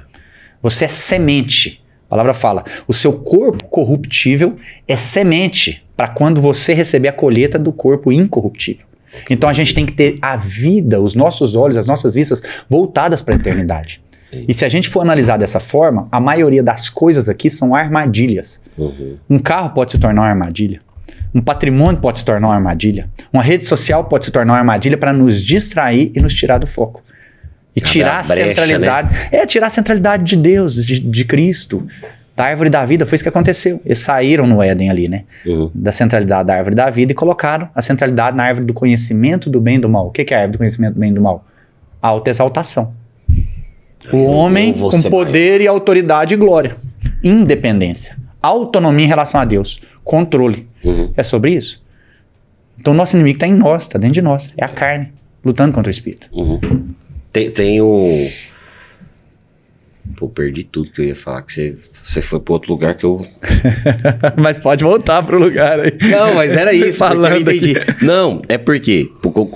Você é semente. A palavra fala, o seu corpo corruptível é semente para quando você receber a colheita do corpo incorruptível. Então a gente tem que ter a vida, os nossos olhos, as nossas vistas voltadas para a eternidade. E se a gente for analisar dessa forma, a maioria das coisas aqui são armadilhas. Um carro pode se tornar uma armadilha. Um patrimônio pode se tornar uma armadilha. Uma rede social pode se tornar uma armadilha para nos distrair e nos tirar do foco. E tirar a centralidade. Né? Tirar a centralidade de Deus, de Cristo. Da árvore da vida, foi isso que aconteceu. Eles saíram no Éden ali, né? Da centralidade da árvore da vida e colocaram a centralidade na árvore do conhecimento do bem e do mal. O que é a árvore do conhecimento do bem e do mal? A autoexaltação. O homem com poder e autoridade e glória. Independência. Autonomia em relação a Deus. Controle. É sobre isso? Então o nosso inimigo está em nós, está dentro de nós. É a carne, lutando contra o espírito. Tem o... Pô, perdi tudo que eu ia falar, que você foi para outro lugar que eu... Mas pode voltar pro lugar aí. Não, mas era isso, falando eu entendi. Não, é porque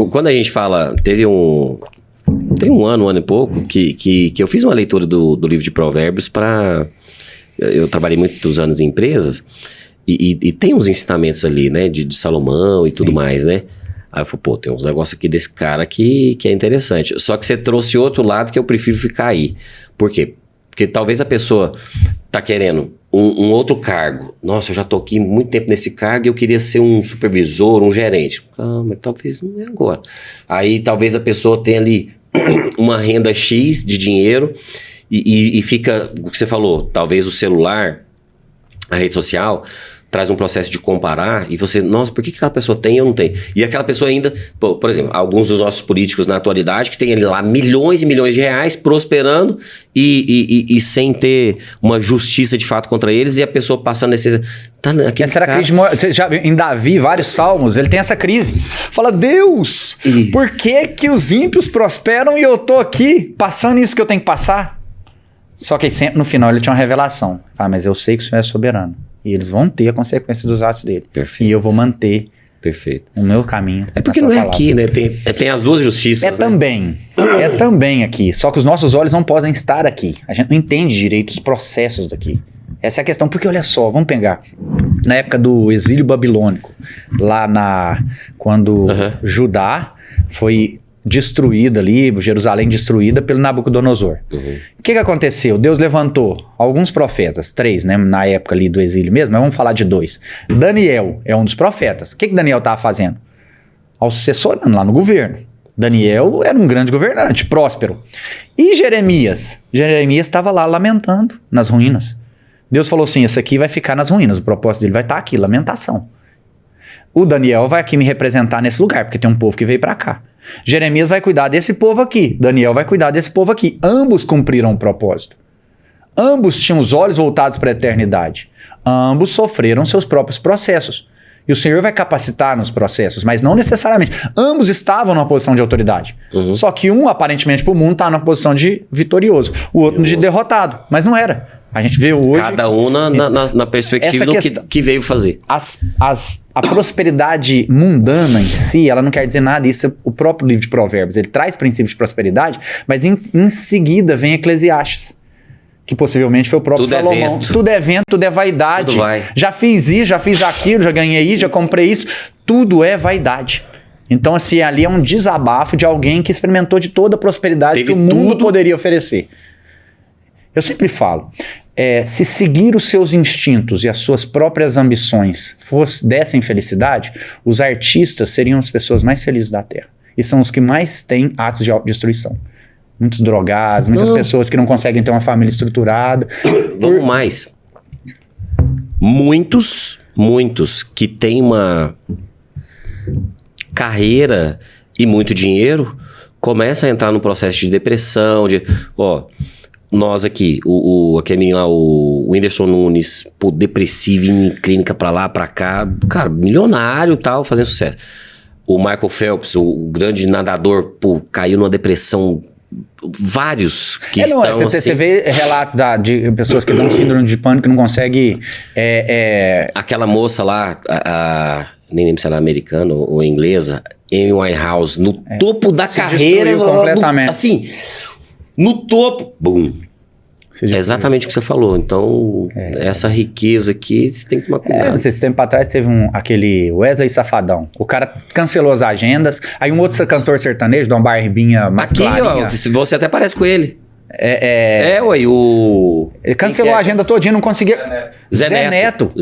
quando a gente fala... Tem um ano e pouco, que eu fiz uma leitura do livro de Provérbios para... Eu trabalhei muitos anos em empresas e tem uns ensinamentos ali, né? De Salomão e tudo mais, né? Aí eu falei, pô, tem uns negócios aqui desse cara que é interessante. Só que você trouxe outro lado que eu prefiro ficar aí. Por quê? Porque talvez a pessoa tá querendo um outro cargo. Nossa, eu já tô aqui muito tempo nesse cargo e eu queria ser um supervisor, um gerente. Mas talvez não é agora. Aí talvez a pessoa tenha ali uma renda X de dinheiro e fica, o que você falou, talvez o celular, a rede social... traz um processo de comparar e você, nossa, por que aquela pessoa tem e eu não tenho? E aquela pessoa ainda, por exemplo, alguns dos nossos políticos na atualidade que tem ali lá milhões e milhões de reais prosperando e sem ter uma justiça de fato contra eles e a pessoa passando nesse... Essa era a crise você já viu em Davi, vários salmos, ele tem essa crise. Fala, Deus, por que os ímpios prosperam e eu tô aqui passando isso que eu tenho que passar? Só que sempre no final ele tinha uma revelação. Fala, mas eu sei que o Senhor é soberano. E eles vão ter a consequência dos atos dele. Perfeito. E eu vou manter o meu caminho. É porque não é aqui, né? Tem as duas justiças. É também aqui. Só que os nossos olhos não podem estar aqui. A gente não entende direito os processos daqui. Essa é a questão. Porque olha só, vamos pegar. Na época do exílio babilônico, quando Judá foi destruída ali, Jerusalém destruída pelo Nabucodonosor. O que aconteceu? Deus levantou alguns profetas, 3, né, na época ali do exílio mesmo, mas vamos falar de 2. Daniel é um dos profetas. O que Daniel estava fazendo? Assessorando lá no governo. Daniel era um grande governante, próspero. E Jeremias? Jeremias estava lá lamentando nas ruínas. Deus falou assim, esse aqui vai ficar nas ruínas, o propósito dele vai estar aqui, lamentação. O Daniel vai aqui me representar nesse lugar, porque tem um povo que veio para cá. Jeremias vai cuidar desse povo aqui. Daniel vai cuidar desse povo aqui. Ambos cumpriram o propósito. Ambos tinham os olhos voltados para a eternidade. Ambos sofreram seus próprios processos. E o Senhor vai capacitar nos processos, mas não necessariamente. Ambos estavam numa posição de autoridade. Só que um, aparentemente, para o mundo, está na posição de vitorioso. O outro de derrotado. Mas não era. A gente vê hoje... Cada um na perspectiva do que veio fazer. A prosperidade mundana em si, ela não quer dizer nada. Isso é o próprio livro de Provérbios. Ele traz princípios de prosperidade, mas em seguida vem Eclesiastes. Que possivelmente foi o próprio Salomão. Tudo é vento, tudo é vaidade. Tudo vai. Já fiz isso, já fiz aquilo, já ganhei isso, já comprei isso. Tudo é vaidade. Então, assim, ali é um desabafo de alguém que experimentou de toda a prosperidade que o mundo poderia oferecer. Eu sempre falo, se seguir os seus instintos e as suas próprias ambições dessem felicidade, os artistas seriam as pessoas mais felizes da Terra. E são os que mais têm atos de autodestruição. Muitos drogados, muitas pessoas que não conseguem ter uma família estruturada. Vamos mais. Muitos que têm uma carreira e muito dinheiro começam a entrar num processo de depressão, nós aqui, aquele menino lá, o Whindersson Nunes, depressivo, em clínica pra lá, pra cá, cara, milionário e tal, fazendo sucesso. O Michael Phelps, o grande nadador, caiu numa depressão. Vários que estão assim... Você vê relatos de pessoas que dão síndrome de pânico que não conseguem... Aquela moça lá, nem lembro se ela é americana ou inglesa, Amy Winehouse, no topo da carreira... completamente. Assim, no topo... Bum! É exatamente o que você falou. Então, essa riqueza aqui, você tem que tomar cuidado. Esse tempo atrás teve aquele Wesley Safadão. O cara cancelou as agendas. Aí um outro cantor sertanejo, de uma barbinha mais clarinha. Aqui, você até parece com ele. Ele cancelou a agenda todinha, não conseguia... Zé Neto.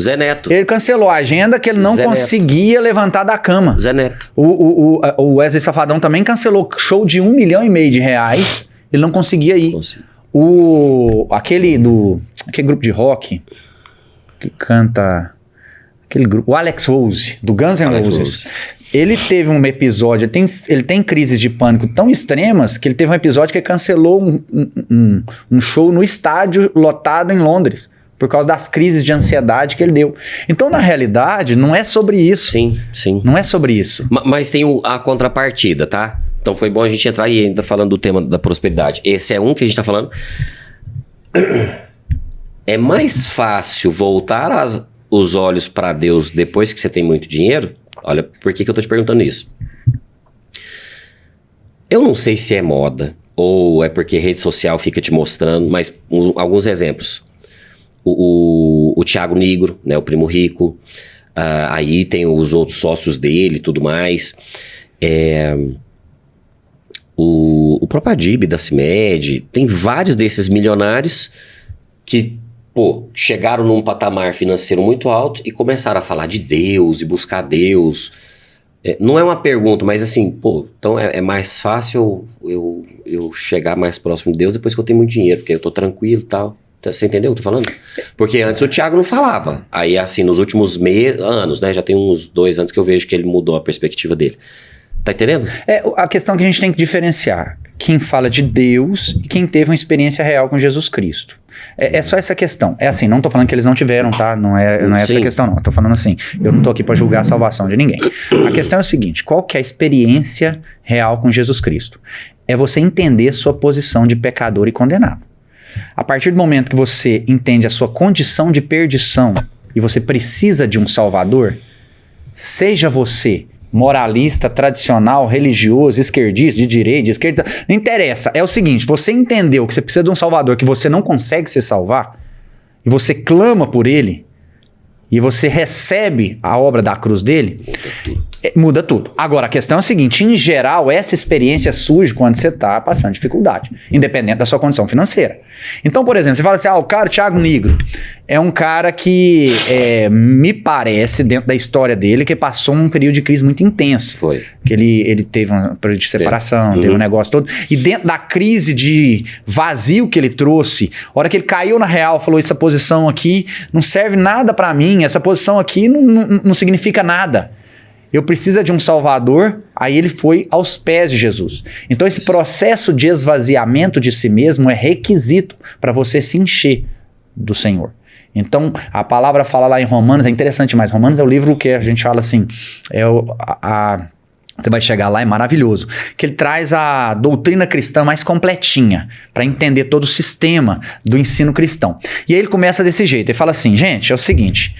Ele cancelou a agenda que ele não conseguia levantar da cama. Zé Neto. O Wesley Safadão também cancelou show de R$1,5 milhão de reais. Ele não conseguia ir. Aquele grupo de rock que canta... Aquele grupo, o Alex Rose, do Guns N' Roses. Ele teve um episódio, ele tem crises de pânico tão extremas que ele teve um episódio que cancelou um show no estádio lotado em Londres, por causa das crises de ansiedade que ele deu. Então, na realidade, não é sobre isso. Sim. Não é sobre isso. Mas tem a contrapartida, tá? Então foi bom a gente entrar e ainda falando do tema da prosperidade. Esse é um que a gente tá falando. É mais fácil voltar os olhos para Deus depois que você tem muito dinheiro? Olha, por que eu tô te perguntando isso? Eu não sei se é moda ou é porque rede social fica te mostrando, mas alguns exemplos. O Thiago Nigro, né, o primo rico. Aí tem os outros sócios dele e tudo mais. O próprio Adib da CIMED, tem vários desses milionários que, chegaram num patamar financeiro muito alto e começaram a falar de Deus e buscar Deus. Não é uma pergunta, mas assim, então é mais fácil eu chegar mais próximo de Deus depois que eu tenho muito dinheiro, porque eu tô tranquilo e tal. Você entendeu o que eu tô falando? Porque antes o Thiago não falava. Aí, assim, nos últimos anos, né, já tem uns 2 anos que eu vejo que ele mudou a perspectiva dele. Tá entendendo? A questão que a gente tem que diferenciar quem fala de Deus e quem teve uma experiência real com Jesus Cristo. É só essa questão. É assim, não tô falando que eles não tiveram, tá? Não é essa questão, não. Eu tô falando assim, eu não tô aqui para julgar a salvação de ninguém. A questão é o seguinte, qual que é a experiência real com Jesus Cristo? É você entender sua posição de pecador e condenado. A partir do momento que você entende a sua condição de perdição e você precisa de um Salvador, seja você moralista, tradicional, religioso, esquerdista, de direita, de esquerda, não interessa. É o seguinte, você entendeu que você precisa de um Salvador, que você não consegue se salvar, e você clama por ele, e você recebe a obra da cruz dele, muda tudo. Agora, a questão é a seguinte, em geral, essa experiência surge quando você está passando dificuldade, independente da sua condição financeira. Então, por exemplo, você fala assim, o cara, Thiago Nigro, é um cara que me parece, dentro da história dele, que passou um período de crise muito intenso. Foi. Que ele teve um período de separação, teve um negócio todo. E dentro da crise de vazio que ele trouxe, a hora que ele caiu na real, falou, essa posição aqui não serve nada pra mim, essa posição aqui não significa nada. Eu preciso de um Salvador, aí ele foi aos pés de Jesus. Então esse processo de esvaziamento de si mesmo é requisito para você se encher do Senhor. Então, a palavra fala lá em Romanos, é interessante, mas Romanos é o livro que a gente fala assim, você vai chegar lá, é maravilhoso, que ele traz a doutrina cristã mais completinha, para entender todo o sistema do ensino cristão. E aí ele começa desse jeito, ele fala assim, gente, é o seguinte,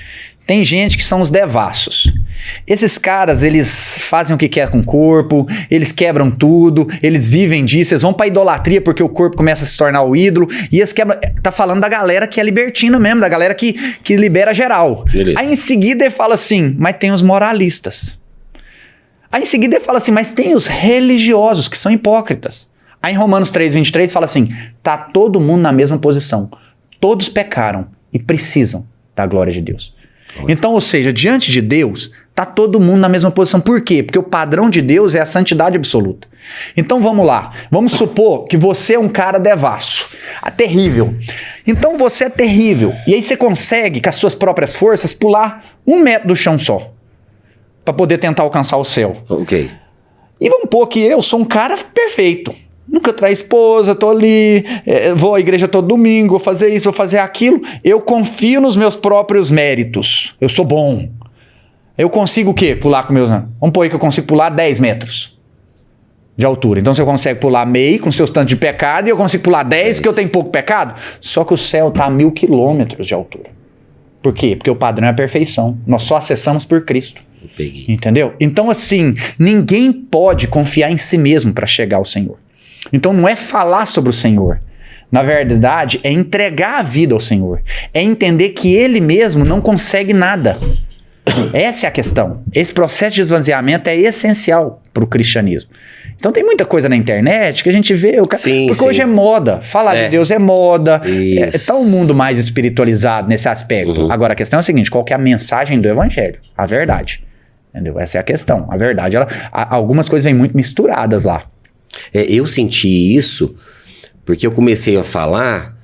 tem gente que são os devassos. Esses caras, eles fazem o que quer com o corpo, eles quebram tudo, eles vivem disso, eles vão pra idolatria porque o corpo começa a se tornar o ídolo, e eles quebram... Tá falando da galera que é libertina mesmo, da galera que libera geral. Beleza. Aí em seguida ele fala assim, mas tem os moralistas. Aí em seguida ele fala assim, mas tem os religiosos que são hipócritas. Aí em Romanos 3:23 fala assim, tá todo mundo na mesma posição. Todos pecaram e precisam da glória de Deus. Então, ou seja, diante de Deus, tá todo mundo na mesma posição. Por quê? Porque o padrão de Deus é a santidade absoluta. Então vamos lá. Vamos supor que você é um cara devasso. Terrível. Então você é terrível. E aí você consegue, com as suas próprias forças, pular 1 metro do chão só. Pra poder tentar alcançar o céu. Ok. E vamos pôr que eu sou um cara perfeito. Nunca traí esposa, tô ali, vou à igreja todo domingo, vou fazer isso, vou fazer aquilo. Eu confio nos meus próprios méritos. Eu sou bom. Eu consigo o quê? Pular com meus... Vamos pôr aí que eu consigo pular 10 metros de altura. Então você consegue pular meio com seus tantos de pecado e eu consigo pular 10 que eu tenho pouco pecado. Só que o céu tá a 1000 quilômetros de altura. Por quê? Porque o padrão é a perfeição. Nós só acessamos por Cristo. Eu peguei. Entendeu? Então assim, ninguém pode confiar em si mesmo para chegar ao Senhor. Então não é falar sobre o Senhor. Na verdade, é entregar a vida ao Senhor. É entender que Ele mesmo não consegue nada. Essa é a questão. Esse processo de esvaziamento é essencial para o cristianismo. Então tem muita coisa na internet que a gente vê... Porque hoje é moda. Falar de Deus é moda. Está um mundo mais espiritualizado nesse aspecto. Uhum. Agora a questão é a seguinte, qual que é a mensagem do Evangelho? A verdade. Entendeu? Essa é a questão. A verdade, algumas coisas vêm muito misturadas lá. Eu senti isso porque eu comecei a falar,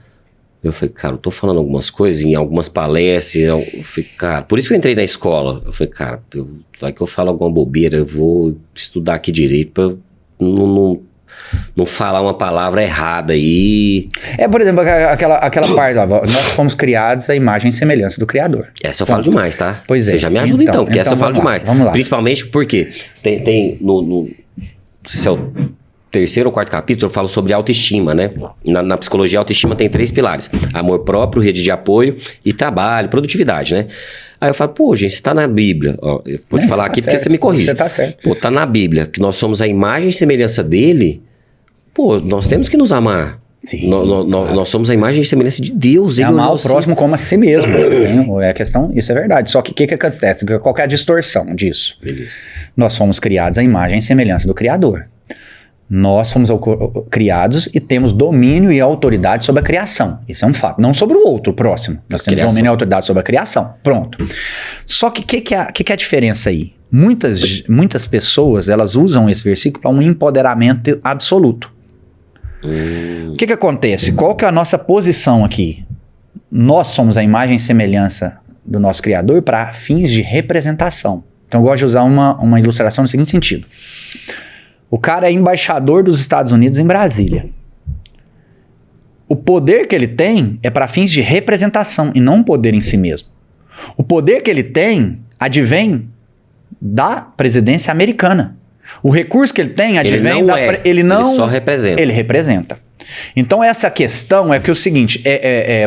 eu falei, cara, eu tô falando algumas coisas em algumas palestras, eu falei, cara, por isso que eu entrei na escola. Eu falei, cara, vai que eu falo alguma bobeira, eu vou estudar aqui direito pra não falar uma palavra errada aí. Por exemplo, aquela parte, ó, nós fomos criados à imagem e semelhança do Criador. Essa eu falo demais, tá? Pois é. Você já me ajuda então, porque essa eu falo demais. Vamos lá. Principalmente porque tem não sei se é o 3º ou 4º capítulo, eu falo sobre autoestima, né? Na psicologia, a autoestima tem 3 pilares. Amor próprio, rede de apoio e trabalho, produtividade, né? Aí eu falo, pô, gente, tá na Bíblia. Ó, eu vou te falar aqui porque você me corrige. Você tá certo. Pô, tá na Bíblia, que nós somos a imagem e semelhança dele. Pô, nós temos que nos amar. Sim, nós somos a imagem e semelhança de Deus. Ele amar o próximo como a si mesmo. É a questão, isso é verdade. Só que o que acontece? Qual que é a distorção disso? Beleza. Nós fomos criados à imagem e semelhança do Criador. Nós fomos criados e temos domínio e autoridade sobre a criação. Isso é um fato. Não sobre o outro, o próximo. Nós temos domínio e autoridade sobre a criação. Pronto. Só que o que é a diferença aí? Muitas pessoas, elas usam esse versículo para um empoderamento absoluto. O que acontece? Qual que é a nossa posição aqui? Nós somos a imagem e semelhança do nosso Criador para fins de representação. Então eu gosto de usar uma ilustração no seguinte sentido. O cara é embaixador dos Estados Unidos em Brasília. O poder que ele tem é para fins de representação e não um poder em si mesmo. O poder que ele tem advém da presidência americana. O recurso que ele tem advém ele só representa. Ele representa. Então essa questão é que é o seguinte,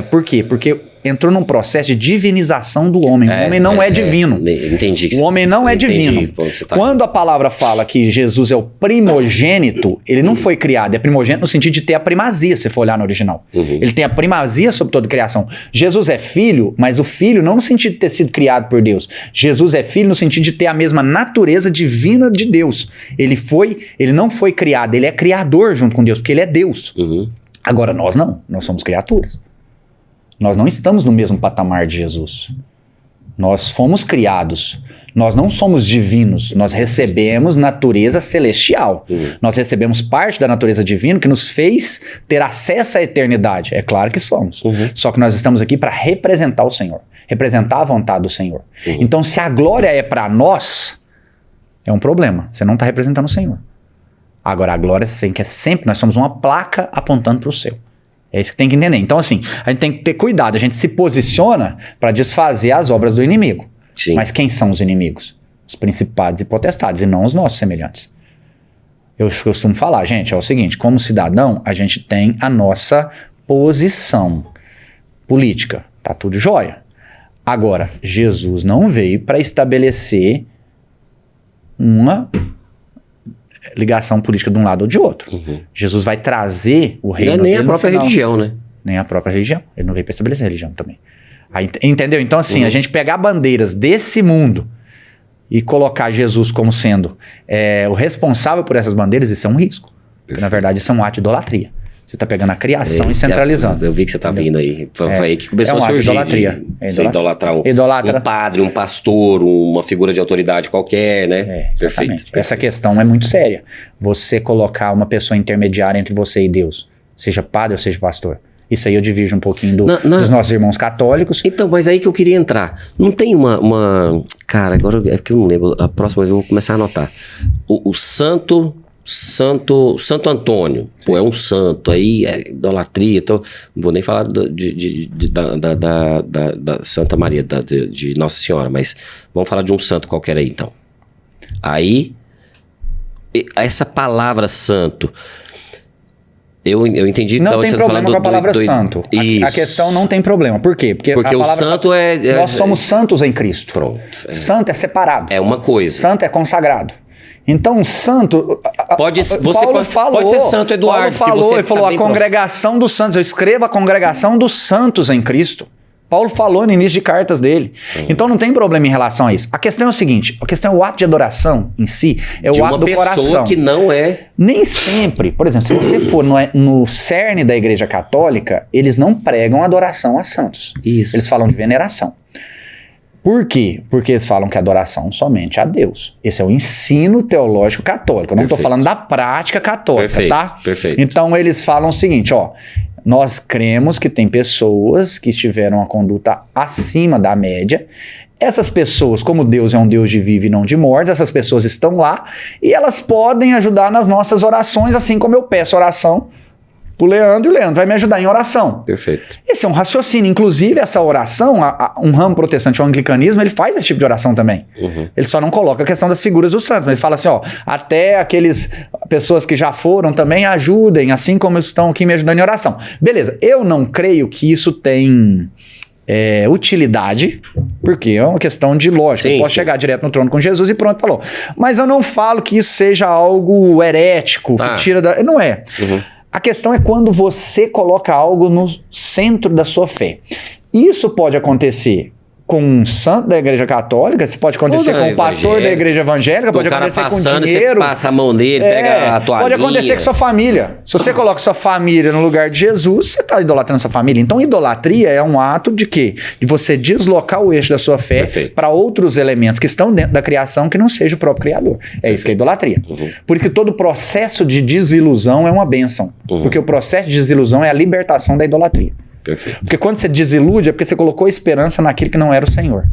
por quê? Porque entrou num processo de divinização do homem. O homem não é divino. Entendi. O homem não é divino. Quando a palavra fala que Jesus é o primogênito, ele não foi criado, é primogênito no sentido de ter a primazia, se for olhar no original. Uhum. Ele tem a primazia sobre toda a criação. Jesus é filho, mas o filho não no sentido de ter sido criado por Deus. Jesus é filho no sentido de ter a mesma natureza divina de Deus. Ele não foi criado, ele é criador junto com Deus, porque ele é Deus. Uhum. Agora nós não, nós somos criaturas. Nós não estamos no mesmo patamar de Jesus. Nós fomos criados. Nós não somos divinos. Nós recebemos natureza celestial. Uhum. Nós recebemos parte da natureza divina que nos fez ter acesso à eternidade. É claro que somos. Uhum. Só que nós estamos aqui para representar o Senhor. Representar a vontade do Senhor. Uhum. Então, se a glória é para nós, é um problema. Você não está representando o Senhor. Agora, a glória sim, que é sempre, nós somos uma placa apontando para o céu. É isso que tem que entender. Então, assim, a gente tem que ter cuidado. A gente se posiciona para desfazer as obras do inimigo. Sim. Mas quem são os inimigos? Os principados e potestades, e não os nossos semelhantes. Eu costumo falar, gente, é o seguinte, como cidadão, a gente tem a nossa posição política. Tá tudo jóia. Agora, Jesus não veio para estabelecer uma ligação política de um lado ou de outro. Jesus vai trazer o reino dele. Nem a própria religião, né? Nem a própria religião. Ele não veio para estabelecer a religião também. Aí, entendeu? Então, assim, a gente pegar bandeiras desse mundo e colocar Jesus como sendo o responsável por essas bandeiras, isso é um risco. Porque, na verdade, isso é um ato de idolatria. Você está pegando a criação e centralizando. Eu vi que você está vindo aí. Foi aí que começou a surgir. Idolatria. Você idolatrar um padre, um pastor, uma figura de autoridade qualquer, né? Exatamente. Perfeito. Essa questão é muito séria. Você colocar uma pessoa intermediária entre você e Deus, seja padre ou seja pastor. Isso aí eu divirjo um pouquinho dos nossos irmãos católicos. Então, mas aí que eu queria entrar. Não tem uma... Cara, agora é porque eu não lembro. A próxima vez eu vou começar a anotar. O Santo Antônio, pô, é um santo, aí é idolatria, então, não vou nem falar da Santa Maria, de Nossa Senhora, mas vamos falar de um santo qualquer aí, então. Aí, essa palavra santo, eu entendi... Não tem problema com a palavra santo. A questão não tem problema. Por quê? Porque o santo nós somos santos em Cristo. Pronto. Santo é separado. É uma coisa. Santo é consagrado. Então, santo... Pode ser Santo Eduardo. Ele falou a congregação dos santos. Eu escrevo a congregação dos santos em Cristo. Paulo falou no início de cartas dele. Então, não tem problema em relação a isso. A questão é o seguinte, a questão é o ato de adoração em si, é o ato do coração. De uma pessoa que não é... Nem sempre. Por exemplo, se você for no cerne da Igreja Católica, eles não pregam adoração a santos. Isso. Eles falam de veneração. Por quê? Porque eles falam que adoração somente a Deus. Esse é o ensino teológico católico. Eu não estou falando da prática católica, tá? Perfeito. Então eles falam o seguinte, nós cremos que tem pessoas que tiveram a conduta acima da média. Essas pessoas, como Deus é um Deus de vida e não de morte, essas pessoas estão lá e elas podem ajudar nas nossas orações, assim como eu peço oração pro Leandro, e o Leandro vai me ajudar em oração. Perfeito. Esse é um raciocínio. Inclusive, essa oração, um ramo protestante, o anglicanismo, ele faz esse tipo de oração também. Ele só não coloca a questão das figuras dos santos, mas ele fala assim, até aqueles pessoas que já foram também ajudem, assim como estão aqui me ajudando em oração. Beleza, eu não creio que isso tem utilidade, porque é uma questão de lógica. Eu posso chegar direto no trono com Jesus e pronto, falou. Mas eu não falo que isso seja algo herético, que tira da... Não é. A questão é quando você coloca algo no centro da sua fé. Isso pode acontecer com um santo da Igreja Católica, isso pode acontecer com um pastor da Igreja Evangélica, pode acontecer com dinheiro. Você passa a mão dele, pega a toalhinha. Pode acontecer com sua família. Se você coloca sua família no lugar de Jesus, você está idolatrando sua família. Então, idolatria é um ato de quê? De você deslocar o eixo da sua fé para outros elementos que estão dentro da criação que não seja o próprio Criador. É isso que é idolatria. Por isso que todo processo de desilusão é uma bênção. Porque o processo de desilusão é a libertação da idolatria. Perfeito. Porque quando você desilude é porque você colocou esperança naquilo que não era o Senhor.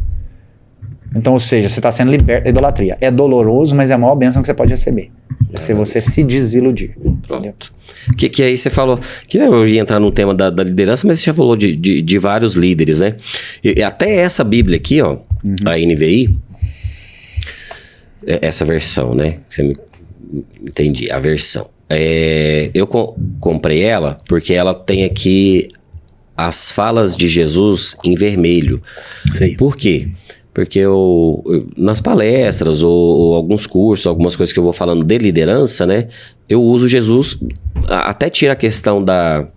Então, ou seja, você está sendo liberto da idolatria. É doloroso, mas é a maior bênção que você pode receber. É se você se desiludir. Pronto. Que aí você falou... Que eu ia entrar no tema da liderança, mas você já falou de vários líderes, né? E até essa Bíblia aqui, a NVI, essa versão, né? Você me... Entendi, a versão. Eu comprei ela porque ela tem aqui... as falas de Jesus em vermelho. Sim. Por quê? Porque nas palestras ou alguns cursos, algumas coisas que eu vou falando de liderança, né? Eu uso Jesus, até tira a questão da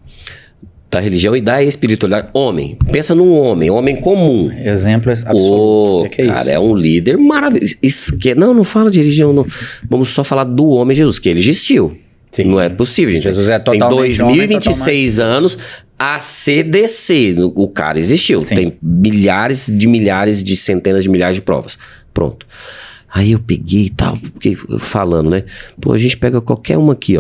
religião e da espiritualidade. Homem, pensa num homem comum. Exemplo absoluto. Cara, é um líder maravilhoso. Não fala de religião, não. Vamos só falar do homem Jesus, que ele existiu. Sim. Não é possível, gente. Jesus é totalmente tem 2026 anos, a CDC, o cara existiu. Sim. Tem milhares, de centenas de milhares de provas. Pronto. Aí eu peguei e tal, fiquei falando, né? Pô, a gente pega qualquer uma aqui,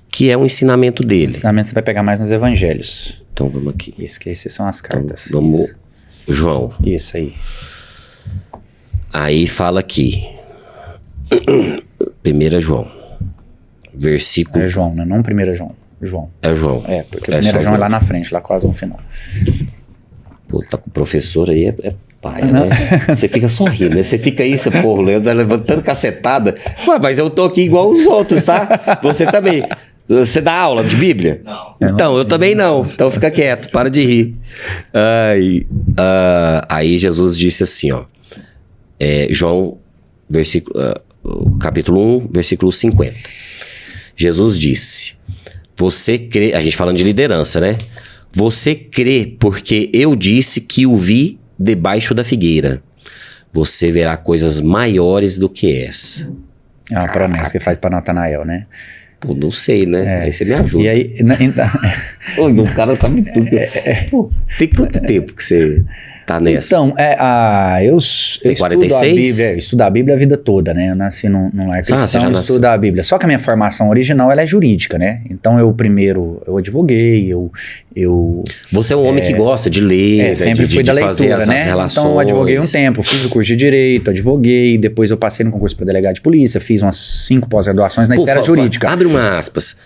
que é um ensinamento dele. Ensinamento você vai pegar mais nos evangelhos. Então vamos aqui. Isso, que esses são as cartas. Então, vamos, isso. João. Isso aí. Aí fala aqui. 1 João. versículo... É João, né? Não 1 João. João. É João. É, porque 1 João é lá na frente, lá quase no final. Pô, tá com o professor aí, é pai, né? Você fica só rindo, né? Você fica aí, o Leandro levantando cacetada. Ué, mas eu tô aqui igual os outros, tá? Você também. Você dá aula de Bíblia? Não. Então, eu também não. Então fica quieto, para de rir. Aí Jesus disse assim, ó. João, capítulo 1, versículo 50. Jesus disse, você crê... A gente falando de liderança, né? Você crê porque eu disse que o vi debaixo da figueira. Você verá coisas maiores do que essa. É uma promessa que faz para Natanael, né? Pô, não sei, né? Aí você me ajuda. E aí, Ô, o cara tá muito... Pô, tem quanto tempo que você tá nessa? Então, eu tem 46? Estudo a Bíblia a vida toda, né? Eu nasci num lar cristão, você já nasceu. estudo a Bíblia. Só que a minha formação original, ela é jurídica, né? Então, eu advoguei, Você é um homem que gosta de ler, sempre fui da leitura, fazer né? as relações. Então, eu advoguei um tempo, fiz o curso de Direito, advoguei, depois eu passei no concurso para delegado de polícia, fiz umas 5 pós-graduações na esfera jurídica. Abre uma aspas,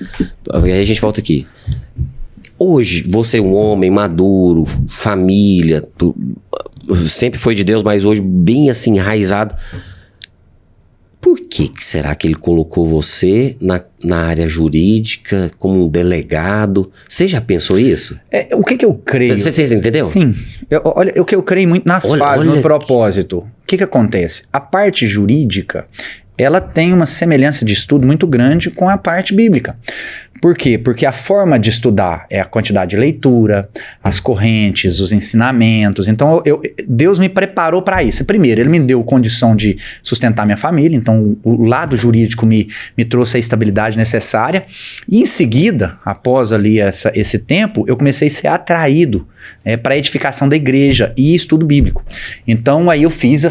aí a gente volta aqui. Hoje, você é um homem maduro, família, sempre foi de Deus, mas hoje bem assim, enraizado. Por que será que ele colocou você na área jurídica como um delegado? Você já pensou isso? O que eu creio... Você entendeu? Sim. Olha, o que eu creio muito nas fases, no propósito. O que acontece? A parte jurídica, ela tem uma semelhança de estudo muito grande com a parte bíblica. Por quê? Porque a forma de estudar é a quantidade de leitura, as correntes, os ensinamentos. Então, Deus me preparou para isso. Primeiro, Ele me deu condição de sustentar minha família. Então, o lado jurídico me trouxe a estabilidade necessária. E, em seguida, após ali esse tempo, eu comecei a ser atraído para a edificação da igreja e estudo bíblico. Então, aí eu fiz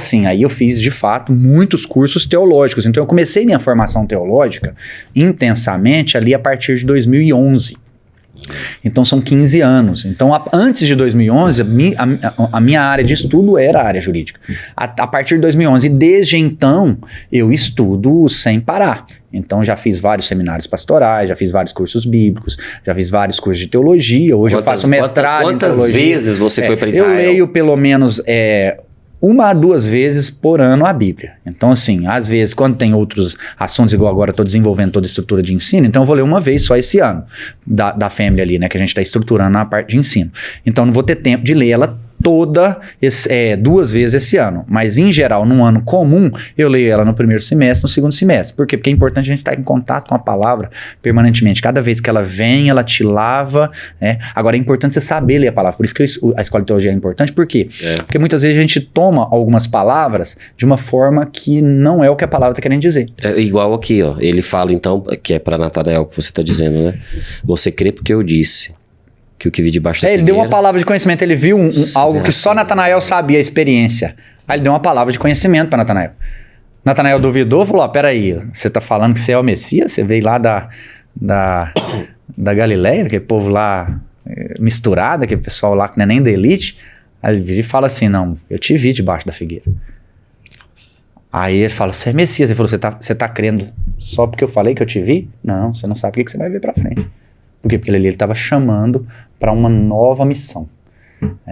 de fato, muitos cursos teológicos. Então, eu comecei minha formação teológica intensamente ali a partir de 2011. Então são 15 anos. Então antes de 2011 a minha área de estudo era a área jurídica. A partir de 2011, desde então eu estudo sem parar. Então já fiz vários seminários pastorais, já fiz vários cursos bíblicos, já fiz vários cursos de teologia. Hoje eu faço mestrado em teologia. Quantas vezes você foi para Israel? Eu leio pelo menos 1 a 2 vezes por ano a Bíblia. Então, assim, às vezes, quando tem outros assuntos, igual agora estou desenvolvendo toda a estrutura de ensino, então eu vou ler uma vez só esse ano, da Family ali, né, que a gente está estruturando na parte de ensino. Então, não vou ter tempo de ler ela toda 2 vezes esse ano. Mas, em geral, num ano comum, eu leio ela no primeiro semestre, no segundo semestre. Por quê? Porque é importante a gente estar em contato com a palavra permanentemente. Cada vez que ela vem, ela te lava, né? Agora, é importante você saber ler a palavra. Por isso que a escola de teologia é importante. Por quê? Porque muitas vezes a gente toma algumas palavras de uma forma que não é o que a palavra está querendo dizer. É igual aqui, ó. Ele fala, então, que é para Natanael que você está dizendo, né? Você crê porque eu disse que o que vi debaixo da figueira... Ele deu uma palavra de conhecimento, ele viu algo que só Natanael sabia, a experiência. Aí ele deu uma palavra de conhecimento para Natanael. Natanael duvidou, falou, peraí, você tá falando que você é o Messias? Você veio lá da Galileia, aquele povo lá misturado, aquele pessoal lá que não é nem da elite. Aí ele fala assim, não, eu te vi debaixo da figueira. Aí ele fala, você é Messias. Ele falou, você tá crendo só porque eu falei que eu te vi? Não, você não sabe o que você vai ver pra frente. Por quê? Porque ele estava chamando para uma nova missão.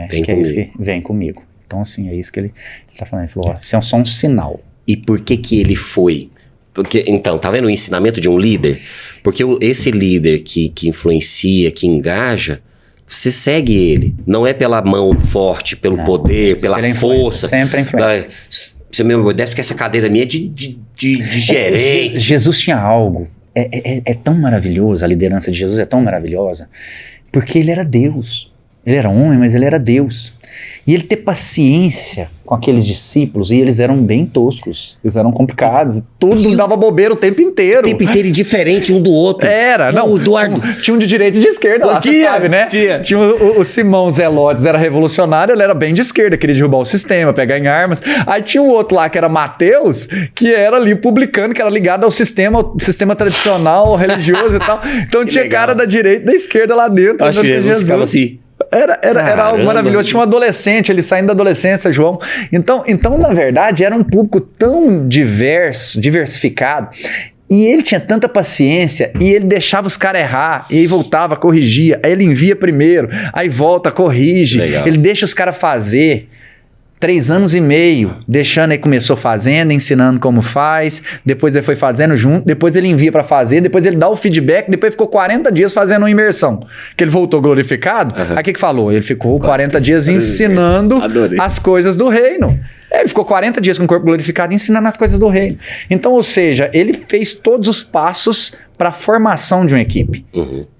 Que é isso que vem comigo. Então, assim, é isso que ele está falando. Ele falou, isso é só um sinal. E por que ele foi? Porque, então, tá vendo o ensinamento de um líder? Porque esse líder que influencia, que engaja, você segue ele. Não é pela mão forte, pelo poder, pela força. Sempre a influência. Você me obedece porque essa cadeira minha é de gerente. Jesus tinha algo. É tão maravilhoso, a liderança de Jesus é tão maravilhosa, porque ele era Deus. Ele era homem, mas ele era Deus. E ele ter paciência com aqueles discípulos, e eles eram bem toscos, eles eram complicados, tudo dava bobeira o tempo inteiro. O tempo inteiro e diferente um do outro. Não, Eduardo. Tinha um de direita e de esquerda lá, você sabe, né? Tinha o Simão Zelotes, era revolucionário, ele era bem de esquerda, queria derrubar o sistema, pegar em armas. Aí tinha um outro lá, que era Mateus, que era ali publicano, que era ligado ao sistema tradicional, religioso e tal. Então tinha legal. Cara da direita e da esquerda lá dentro. Acho que Jesus ficava assim... Era algo maravilhoso. Tinha um adolescente, ele saindo da adolescência, João. Então, na verdade, era um público tão diversificado. E ele tinha tanta paciência, e ele deixava os caras errar, e aí voltava, corrigia, aí ele envia primeiro, aí volta, corrige, Legal. ele deixa os caras fazer. 3 anos e meio, deixando, aí começou fazendo, ensinando como faz, depois ele foi fazendo junto, depois ele envia pra fazer, depois ele dá o feedback, depois ficou 40 dias fazendo uma imersão. Que ele voltou glorificado, aí o que falou? Ele ficou 40 dias ensinando as coisas do reino. Ele ficou 40 dias com o corpo glorificado ensinando as coisas do reino. Então, ou seja, ele fez todos os passos para a formação de uma equipe.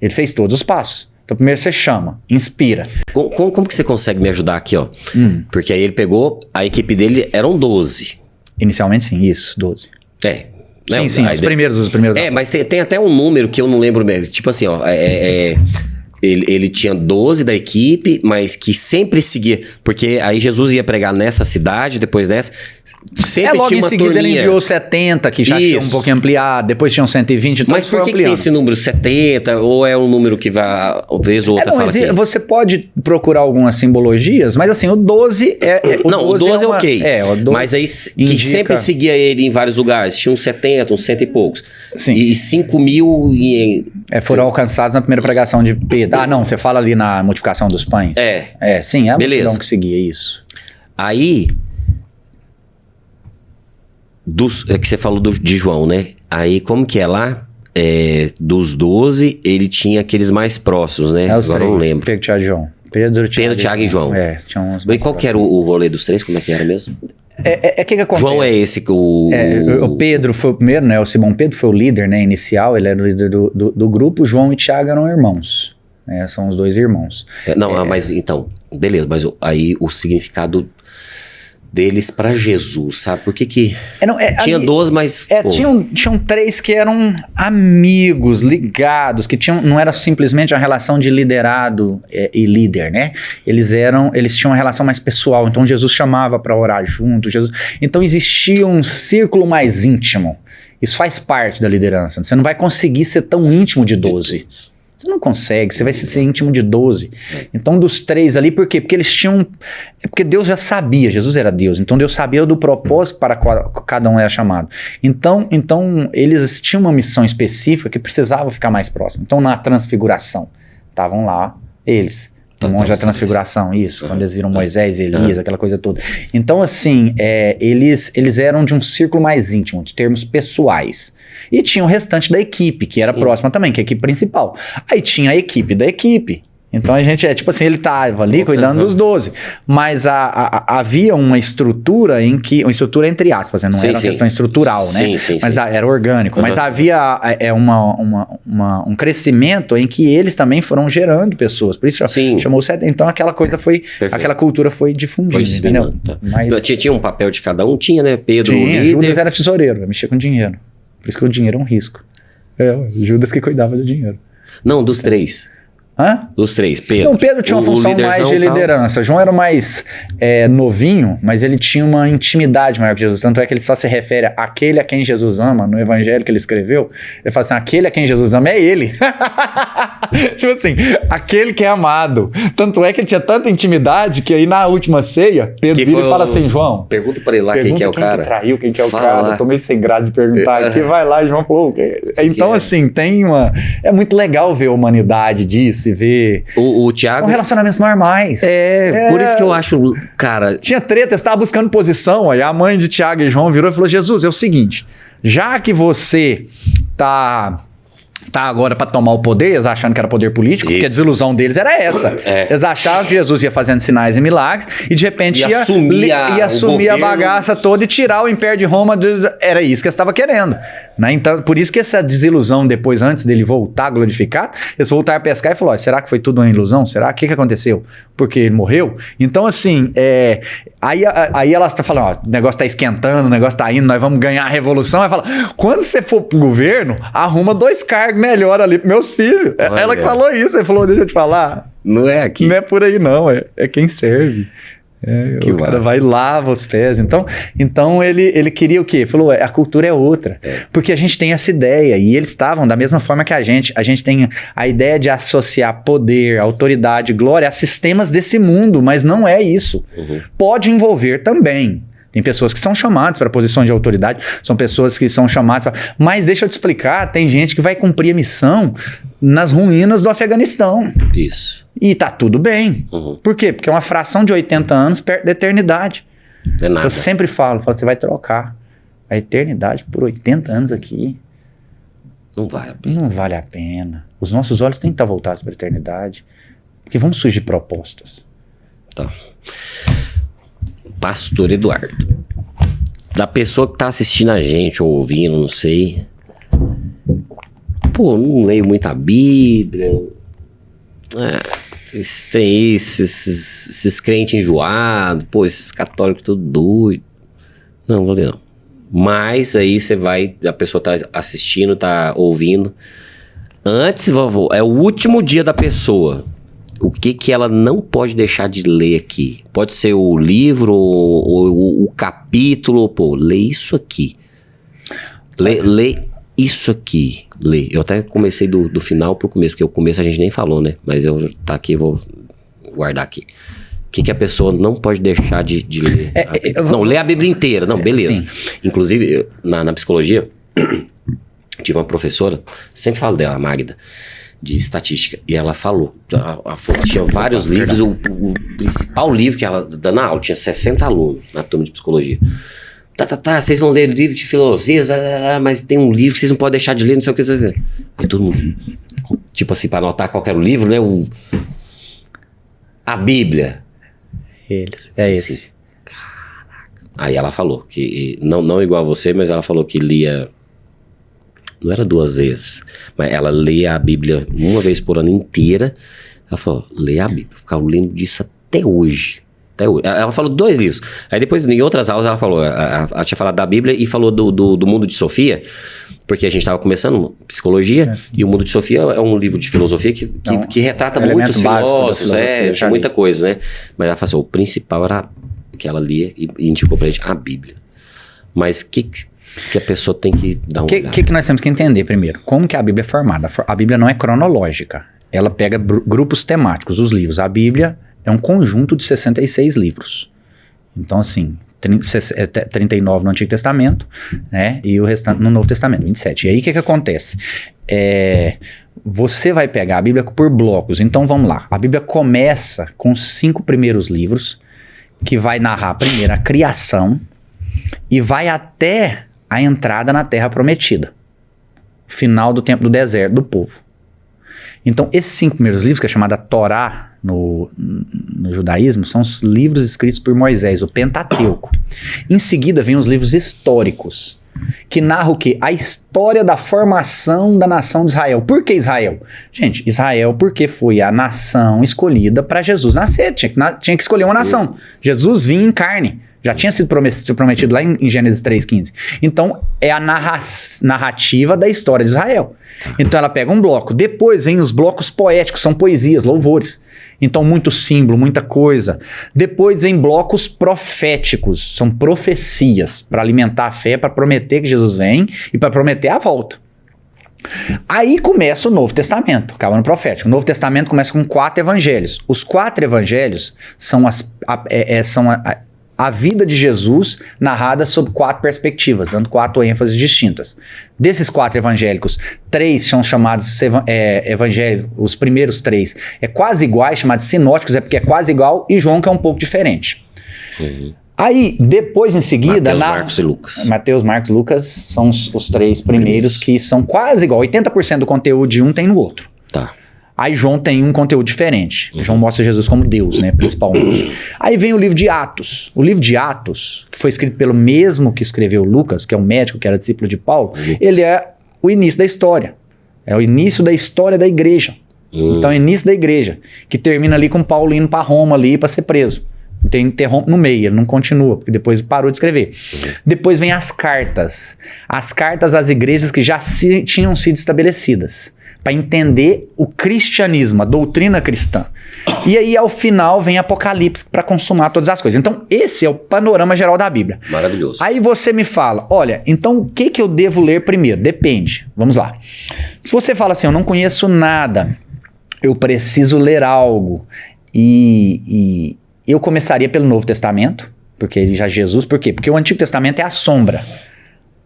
Ele fez todos os passos. Então, primeiro você chama, inspira. Como que você consegue me ajudar aqui, ó? Porque aí ele pegou, a equipe dele eram 12. Inicialmente, sim, isso, 12. É. Sim, os primeiros. Mas tem até um número que eu não lembro mesmo. Tipo assim, ó, ele tinha 12 da equipe, mas que sempre seguia. Porque aí Jesus ia pregar nessa cidade, depois nessa. Sempre logo tinha em uma seguida turminha. ele enviou 70, que já tinha um pouquinho ampliado, depois tinham 120, então mas por que tem esse número 70? Ou é um número que vai, uma vez ou outra, fala que... Você pode procurar algumas simbologias, mas assim, o 12 o 12 é ok. O 12 mas aí que sempre seguia ele em vários lugares. Tinha uns 70, uns 100 e poucos. Sim. E 5 mil... foram alcançados na primeira pregação de Pedro. Ah, não, você fala ali na multiplicação dos pães. Sim, é a multidão que seguia isso. Aí... que você falou de João, né? Aí, como que é lá? Dos 12, ele tinha aqueles mais próximos, né? Os Agora 3, eu não lembro. Pedro, Tiago e João. Pedro, Tiago e João. Tinha uns E qual que era o rolê dos 3? Como é que era mesmo? Que acontece? João é esse que o Pedro foi o primeiro, né? O Simão Pedro foi o líder, né? Inicial, ele era o líder do grupo. João e Tiago eram irmãos. Né? São os 2 irmãos. Mas então, beleza. Mas aí o significado deles pra Jesus, sabe? Por que tinha ali, 12, mas... Tinham 3 que eram amigos, ligados, que não era simplesmente uma relação de liderado e líder, né? Eles tinham uma relação mais pessoal, então Jesus chamava pra orar junto, então existia um círculo mais íntimo. Isso faz parte da liderança. Você não vai conseguir ser tão íntimo de 12. Você não consegue, você vai ser íntimo de 12. Então, dos 3 ali, por quê? Porque eles tinham... porque Deus já sabia, Jesus era Deus, então Deus sabia do propósito para qual cada um era chamado. Então, eles tinham uma missão específica que precisava ficar mais próximo. Então, na transfiguração, estavam lá eles. O monte da transfiguração, isso. Quando eles viram Moisés, Elias, aquela coisa toda. Então, assim, eles eram de um círculo mais íntimo, de termos pessoais. E tinha o restante da equipe, que era próxima também, que é a equipe principal. Aí tinha a equipe da equipe. Então a gente tipo assim, ele estava ali cuidando dos 12, mas havia uma estrutura uma estrutura entre aspas, né? Não era uma questão estrutural, né? Mas era orgânico, mas havia um crescimento em que eles também foram gerando pessoas, por isso chamou então aquela coisa aquela cultura foi difundida, entendeu? Mas, tinha um papel de cada um, tinha, né? Pedro, o líder. Judas era tesoureiro, mexia com dinheiro, por isso que o dinheiro é um risco. Judas que cuidava do dinheiro. Não, dos 3. Hã? Dos 3, Pedro. Não, Pedro tinha uma função mais de liderança. João era mais novinho, mas ele tinha uma intimidade maior que Jesus. Tanto é que ele só se refere àquele a quem Jesus ama, no evangelho que ele escreveu. Ele fala assim, aquele a quem Jesus ama é ele. Tipo assim, aquele que é amado. Tanto é que ele tinha tanta intimidade que aí na última ceia, Pedro vira e fala assim, João... Pergunta pra ele lá quem que é o cara. Quem que traiu, quem que é o cara. Eu tô meio sem graça de perguntar aqui. Vai lá, João falou... Então, assim, tem uma... É muito legal ver a humanidade disso. Ver o Tiago... São relacionamentos normais. Por isso que eu acho, cara... Tinha treta, você tava buscando posição, aí a mãe de Tiago e João virou e falou, Jesus, é o seguinte, já que você tá agora para tomar o poder, eles achando que era poder político, porque a desilusão deles era essa. Eles achavam que Jesus ia fazendo sinais e milagres e de repente ia assumir a bagaça toda e tirar o Império de Roma. Era isso que eles estavam querendo. Né? Então, por isso que essa desilusão depois, antes dele voltar glorificado, eles voltaram a pescar e falaram, será que foi tudo uma ilusão? Será? O que aconteceu? Porque ele morreu? Então, assim, aí ela está falando, ó, o negócio tá esquentando, o negócio tá indo, nós vamos ganhar a revolução. Ela fala, quando você for pro governo, arruma 2 cargos melhor ali pros meus filhos. Olha. Ela que falou isso, ele falou, deixa eu te falar. Não é aqui. Não é por aí não, é quem serve. O cara vai lá, lava os pés. Então ele queria o quê? Falou, a cultura é outra. Porque a gente tem essa ideia, e eles estavam da mesma forma que a gente tem a ideia de associar poder, autoridade, glória a sistemas desse mundo, mas não é isso. Pode envolver também. Tem pessoas que são chamadas para posições de autoridade, são pessoas que são chamadas pra... Mas deixa eu te explicar, tem gente que vai cumprir a missão nas ruínas do Afeganistão. Isso. E tá tudo bem. Por quê? Porque é uma fração de 80 anos perto da eternidade. É nada. Eu sempre falo, você vai trocar a eternidade por 80 anos aqui. Não vale a pena. Não vale a pena. Os nossos olhos têm que estar voltados para a eternidade. Porque vão surgir propostas. Tá. Pastor Eduardo. Da pessoa que tá assistindo a gente, ou ouvindo, não sei. Pô, não leio muito a Bíblia. Tem esses crentes enjoados. Pô, esses católicos tudo doido. Não, vou ler não. Mas aí você vai, a pessoa tá assistindo, tá ouvindo. Antes, vovô, é o último dia da pessoa. O que ela não pode deixar de ler aqui? Pode ser o livro, ou o capítulo. Pô, lê isso aqui. Lê isso aqui. Lê. Eu até comecei do final pro começo, porque o começo a gente nem falou, né? Mas eu tá aqui, vou guardar aqui. O que a pessoa não pode deixar de ler? Não, lê a Bíblia inteira. Não, beleza. Sim. Inclusive, na psicologia, tive uma professora, sempre falo dela, a Magda, de estatística, e ela falou, tinha vários livros, o principal livro que ela, dando aula, tinha 60 alunos na turma de psicologia. Vocês vão ler livro de filosofia, mas tem um livro que vocês não podem deixar de ler, não sei o que. Aí todo mundo, tipo assim, para anotar qual era o livro, né? A Bíblia. Esse. Assim, caraca. Aí ela falou que, não igual a você, mas ela falou que lia, não era 2 vezes, mas ela lia a Bíblia uma vez por ano inteira. Ela falou, lê a Bíblia, ficava lendo disso até hoje. Ela falou 2 livros. Aí depois, em outras aulas, ela falou, ela tinha falado da Bíblia e falou do Mundo de Sofia, porque a gente estava começando psicologia, e o Mundo de Sofia é um livro de filosofia que retrata muitos filósofos, tinha muita coisa, né? Mas ela falou assim, o principal era que ela lia e indicou pra gente a Bíblia. Mas que a pessoa tem que dar um olhada? O que nós temos que entender primeiro? Como que a Bíblia é formada? A Bíblia não é cronológica. Ela pega grupos temáticos, os livros. A Bíblia é um conjunto de 66 livros. Então, assim, 39 no Antigo Testamento, né? E o restante no Novo Testamento, 27. E aí, o que acontece? Você vai pegar a Bíblia por blocos. Então, vamos lá. A Bíblia começa com os 5 primeiros livros, que vai narrar primeiro a criação e vai até a entrada na Terra Prometida. Final do tempo do deserto do povo. Então, esses 5 primeiros livros, que é chamada Torá no judaísmo, são os livros escritos por Moisés, o Pentateuco. Em seguida, vem os livros históricos, que narram o quê? A história da formação da nação de Israel. Por que Israel? Gente, Israel porque foi a nação escolhida para Jesus nascer. Tinha que escolher uma nação. Jesus vinha em carne. Já tinha sido prometido lá em Gênesis 3,15. Então, é a narrativa da história de Israel. Então, ela pega um bloco. Depois vem os blocos poéticos, são poesias, louvores. Então, muito símbolo, muita coisa. Depois vem blocos proféticos, são profecias para alimentar a fé, para prometer que Jesus vem e para prometer a volta. Aí começa o Novo Testamento, acaba no profético. O Novo Testamento começa com 4 evangelhos. Os 4 evangelhos são a vida de Jesus narrada sob 4 perspectivas, dando 4 ênfases distintas. Desses 4 evangélicos, 3 são chamados evangélicos, os primeiros 3 é quase iguais, chamados sinóticos, é porque é quase igual, e João que é um pouco diferente. Aí, depois, em seguida... Mateus, Marcos e Lucas. Mateus, Marcos e Lucas são os 3 primeiros que são quase igual. 80% do conteúdo de um tem no outro. Tá. Aí João tem um conteúdo diferente. João mostra Jesus como Deus, né, principalmente. Aí vem o livro de Atos. O livro de Atos, que foi escrito pelo mesmo que escreveu Lucas, que é um médico que era discípulo de Paulo, ele é o início da história. É o início da história da igreja. Então é o início da igreja, que termina ali com Paulo indo para Roma ali para ser preso. Então interrompe no meio, ele não continua, porque depois parou de escrever. Depois vem as cartas. As cartas às igrejas que já tinham sido estabelecidas, para entender o cristianismo, a doutrina cristã. E aí, ao final, vem Apocalipse para consumar todas as coisas. Então, esse é o panorama geral da Bíblia. Maravilhoso. Aí você me fala, olha, então o que eu devo ler primeiro? Depende. Vamos lá. Se você fala assim, eu não conheço nada, eu preciso ler algo, e eu começaria pelo Novo Testamento, Porque ele já Jesus, por quê? Porque o Antigo Testamento é a sombra.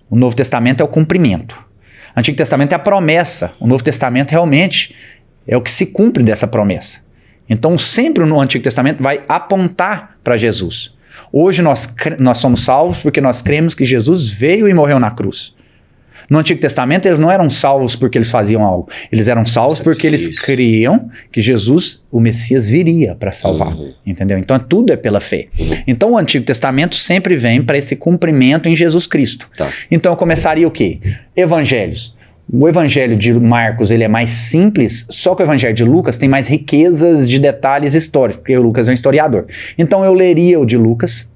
O Novo Testamento é o cumprimento. O Antigo Testamento é a promessa. O Novo Testamento realmente é o que se cumpre dessa promessa. Então, sempre no Antigo Testamento vai apontar para Jesus. Hoje nós somos salvos porque nós cremos que Jesus veio e morreu na cruz. No Antigo Testamento, eles não eram salvos porque eles faziam algo. Eles eram salvos porque eles criam que Jesus, o Messias, viria para salvar. Entendeu? Então, tudo é pela fé. Então, o Antigo Testamento sempre vem para esse cumprimento em Jesus Cristo. Tá. Então, eu começaria o quê? Evangelhos. O Evangelho de Marcos ele é mais simples, só que o Evangelho de Lucas tem mais riquezas de detalhes históricos, porque o Lucas é um historiador. Então, eu leria o de Lucas,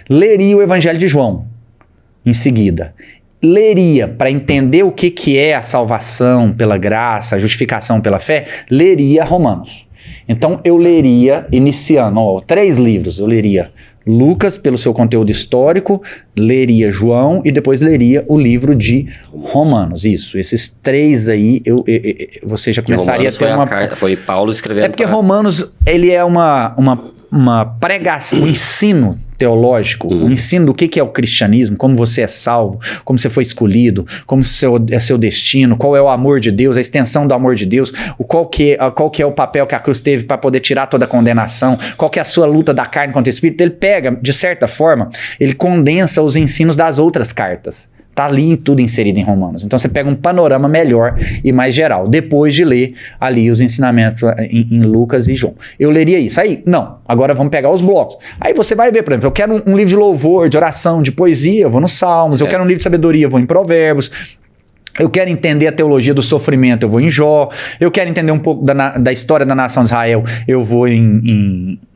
leria o Evangelho de João em seguida. Leria, para entender o que é a salvação pela graça, a justificação pela fé, leria Romanos. Então, eu leria, iniciando, 3 livros, eu leria Lucas, pelo seu conteúdo histórico, leria João e depois leria o livro de Romanos. Isso, esses 3 aí, você já começaria a ter uma... Foi Paulo escrevendo... É porque Romanos, ele é uma pregação, um ensino teológico, um ensino do que é o cristianismo, como você é salvo, como você foi escolhido, como é seu destino, qual é o amor de Deus, a extensão do amor de Deus, qual que é o papel que a cruz teve para poder tirar toda a condenação, qual que é a sua luta da carne contra o espírito. Ele pega, de certa forma, ele condensa os ensinos das outras cartas. Tá ali tudo inserido em Romanos. Então você pega um panorama melhor e mais geral, depois de ler ali os ensinamentos em Lucas e João. Eu leria isso. Aí, não, agora vamos pegar os blocos. Aí você vai ver, por exemplo, eu quero um livro de louvor, de oração, de poesia, eu vou nos Salmos, eu quero um livro de sabedoria, eu vou em Provérbios. Eu quero entender a teologia do sofrimento, eu vou em Jó. Eu quero entender um pouco da história da nação de Israel, eu vou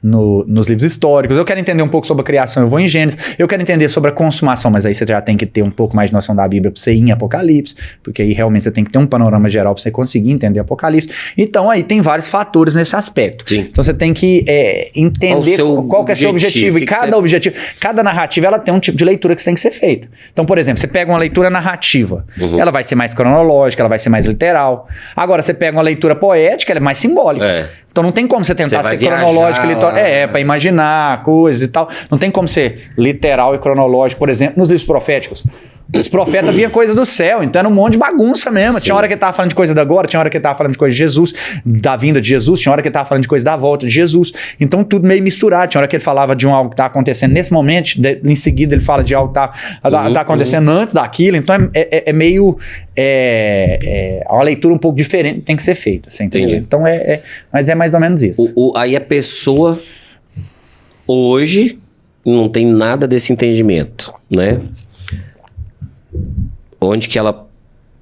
nos livros históricos. Eu quero entender um pouco sobre a criação, eu vou em Gênesis. Eu quero entender sobre a consumação, mas aí você já tem que ter um pouco mais de noção da Bíblia para você ir em Apocalipse, porque aí realmente você tem que ter um panorama geral para você conseguir entender Apocalipse. Então aí tem vários fatores nesse aspecto. Sim. Então você tem que entender qual que é o seu objetivo. E cada objetivo, cada narrativa, ela tem um tipo de leitura que tem que ser feita. Então, por exemplo, você pega uma leitura narrativa, ela vai ser mais cronológica, ela vai ser mais literal. Agora, você pega uma leitura poética, ela é mais simbólica. Então não tem como você tentar ser cronológico e literal. Pra imaginar coisas e tal. Não tem como ser literal e cronológico, por exemplo, nos livros proféticos. Os profetas vinham coisa do céu, então era um monte de bagunça mesmo. Sim. Tinha hora que ele tava falando de coisa da agora, tinha hora que ele tava falando de coisa de Jesus, da vinda de Jesus, tinha hora que ele tava falando de coisa da volta de Jesus. Então tudo meio misturado. Tinha hora que ele falava de algo que tá acontecendo nesse momento, em seguida ele fala de algo que tá acontecendo antes daquilo. Então é meio... uma leitura um pouco diferente tem que ser feita, você entende? Então mas é mais ou menos isso. Aí a pessoa hoje não tem nada desse entendimento, né? Onde que ela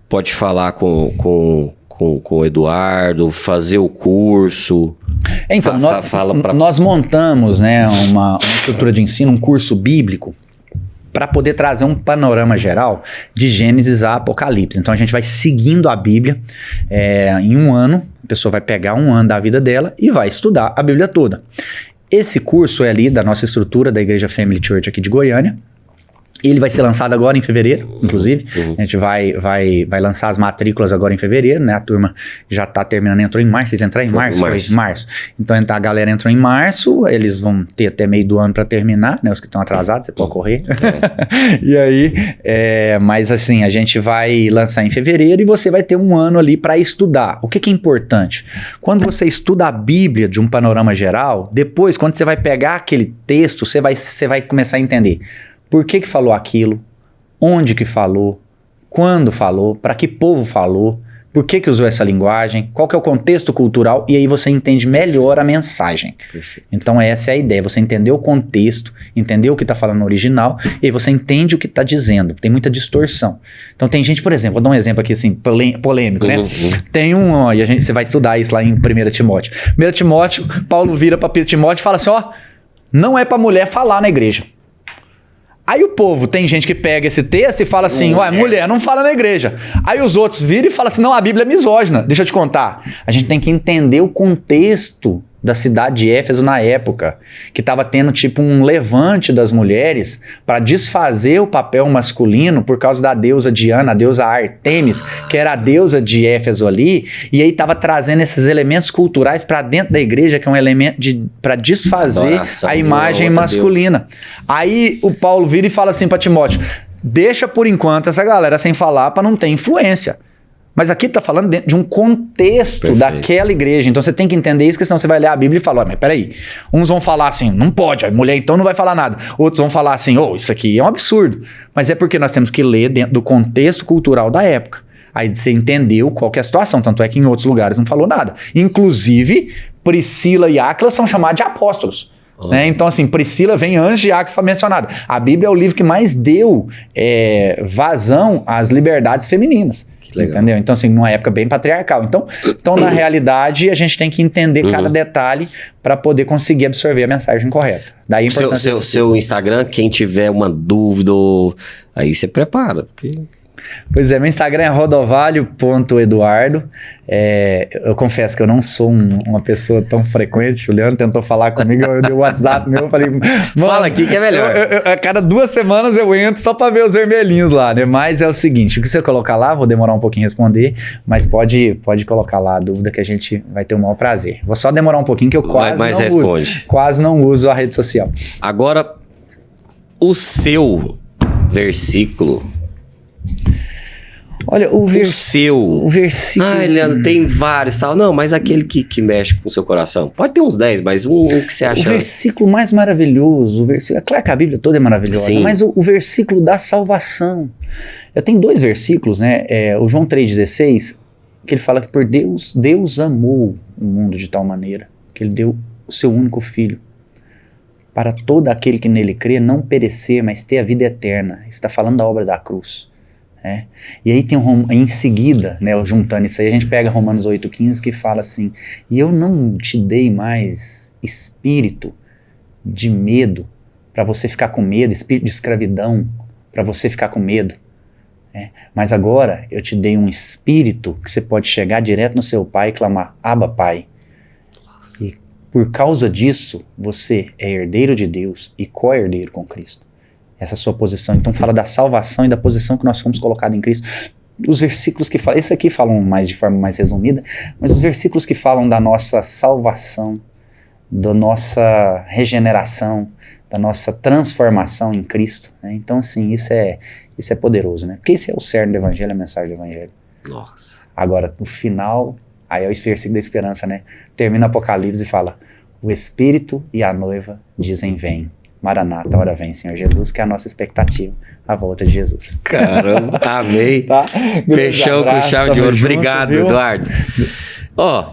pode falar com o Eduardo, fazer o curso? Então, nós montamos, né, uma estrutura de ensino, um curso bíblico, para poder trazer um panorama geral de Gênesis a Apocalipse. Então a gente vai seguindo a Bíblia em um ano, a pessoa vai pegar um ano da vida dela e vai estudar a Bíblia toda. Esse curso é ali da nossa estrutura da Igreja Family Church aqui de Goiânia. Ele vai ser lançado agora em fevereiro, inclusive. A gente vai lançar as matrículas agora em fevereiro, né? A turma já tá terminando, entrou em março. Vocês entraram em março? Foi março. Então a galera entrou em março, eles vão ter até meio do ano para terminar, né? Os que estão atrasados, você pode correr. E aí, mas assim, a gente vai lançar em fevereiro e você vai ter um ano ali para estudar. O que é importante? Quando você estuda a Bíblia de um panorama geral, depois, quando você vai pegar aquele texto, você vai começar a entender. Por que falou aquilo? Onde que falou? Quando falou? Para que povo falou? Por que usou essa linguagem? Qual que é o contexto cultural? E aí você entende melhor a mensagem. Perfeito. Então essa é a ideia. Você entender o contexto, entender o que está falando no original, e aí você entende o que está dizendo. Tem muita distorção. Então tem gente, por exemplo, vou dar um exemplo aqui assim, polêmico, né? Tem e você vai estudar isso lá em 1 Timóteo. 1 Timóteo, Paulo vira para Timóteo e fala assim, não é para mulher falar na igreja. Aí o povo, tem gente que pega esse texto e fala assim, mulher não fala na igreja. Aí os outros viram e falam assim, não, a Bíblia é misógina. Deixa eu te contar. A gente tem que entender o contexto da cidade de Éfeso na época, que estava tendo tipo um levante das mulheres para desfazer o papel masculino por causa da deusa Diana, a deusa Artemis, que era a deusa de Éfeso ali, e aí estava trazendo esses elementos culturais para dentro da igreja, que é um elemento para desfazer a imagem masculina. Aí o Paulo vira e fala assim para Timóteo: deixa por enquanto essa galera sem falar para não ter influência. Mas aqui está falando dentro de um contexto daquela igreja. Então você tem que entender isso, porque senão você vai ler a Bíblia e falar: mas peraí, uns vão falar assim, não pode, a mulher então não vai falar nada. Outros vão falar assim, isso aqui é um absurdo. Mas é porque nós temos que ler dentro do contexto cultural da época. Aí você entendeu qual que é a situação. Tanto é que em outros lugares não falou nada. Inclusive, Priscila e Áquila são chamados de apóstolos. Né? Então, assim, Priscila vem antes de Áquila foi mencionada. A Bíblia é o livro que mais deu vazão às liberdades femininas. Entendeu? Então, assim, numa época bem patriarcal. Então na realidade, a gente tem que entender cada detalhe para poder conseguir absorver a mensagem correta. Daí a importância seu Instagram, quem tiver uma dúvida, aí você prepara. Pois é, meu Instagram é rodovalho.eduardo. Eu confesso que eu não sou uma pessoa tão frequente. O Leandro tentou falar comigo, eu dei o WhatsApp meu, eu falei, fala aqui que é melhor. A cada 2 semanas eu entro só pra ver os vermelhinhos lá, né? Mas é o seguinte, o que você colocar lá, vou demorar um pouquinho a responder, mas pode colocar lá a dúvida que a gente vai ter o maior prazer. Vou só demorar um pouquinho que eu quase não uso a rede social. Agora, o seu versículo... Olha, o versículo... Ah, Leandro, tem vários tal. Não, mas aquele que mexe com o seu coração. Pode ter uns 10, mas um que você acha... O versículo mais maravilhoso, é claro que a Bíblia toda é maravilhosa, sim, mas o versículo da salvação. Eu tenho 2 versículos, né? O João 3,16, que ele fala que por Deus amou o mundo de tal maneira que ele deu o seu único filho para todo aquele que nele crê não perecer, mas ter a vida eterna. Está falando da obra da cruz. E aí tem em seguida, né, juntando isso aí, a gente pega Romanos 8,15 que fala assim: e eu não te dei mais espírito de medo para você ficar com medo, espírito de escravidão para você ficar com medo, mas agora eu te dei um espírito que você pode chegar direto no seu pai e clamar: Abba, Pai. Nossa. E por causa disso você é herdeiro de Deus e co-herdeiro com Cristo. Essa sua posição. Então fala da salvação e da posição que nós fomos colocados em Cristo. Os versículos que falam, esse aqui falam mais de forma mais resumida, mas os versículos que falam da nossa salvação, da nossa regeneração, da nossa transformação em Cristo, né? Então assim, isso é poderoso, né? Porque esse é o cerne do Evangelho, a mensagem do Evangelho. Nossa. Agora, no final, aí é o versículo da esperança, né? Termina Apocalipse e fala: o Espírito e a noiva dizem: vem. Maranata, hora vem, Senhor Jesus, que é a nossa expectativa, a volta de Jesus. Caramba, amei. Tá? Fechou com chave de ouro. Obrigado, viu? Eduardo.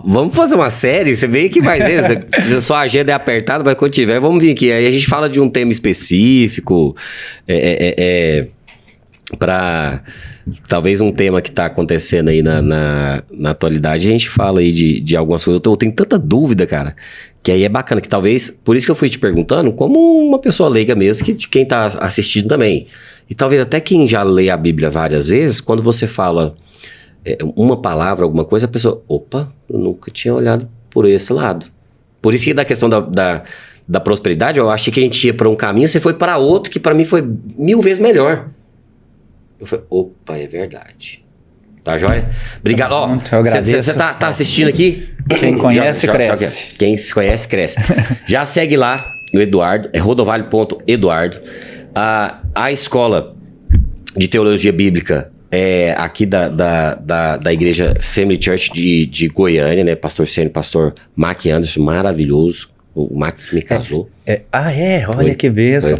Vamos fazer uma série, você vem aqui mais vezes, se a sua agenda é apertada, mas quando tiver, vamos vir aqui. Aí a gente fala de um tema específico, para talvez um tema que está acontecendo aí na atualidade, a gente fala aí de algumas coisas. Eu tenho tanta dúvida, cara, que aí é bacana, que talvez, por isso que eu fui te perguntando, como uma pessoa leiga mesmo, que de quem está assistindo também. E talvez até quem já lê a Bíblia várias vezes, quando você fala uma palavra, alguma coisa, a pessoa, opa, eu nunca tinha olhado por esse lado. Por isso que da questão da prosperidade, eu achei que a gente ia para um caminho, você foi para outro, que para mim foi 1000 vezes melhor. Eu falei, opa, é verdade. Tá joia? Obrigado. Você tá assistindo aqui? Quem conhece, cresce. Quem se conhece, cresce. Já segue lá o Eduardo, é rodovalho.eduardo. A escola de teologia bíblica é aqui da igreja Family Church de Goiânia, né? Pastor Sênio, pastor Mac Anderson, maravilhoso. O Mac que me casou. Olha que bênção.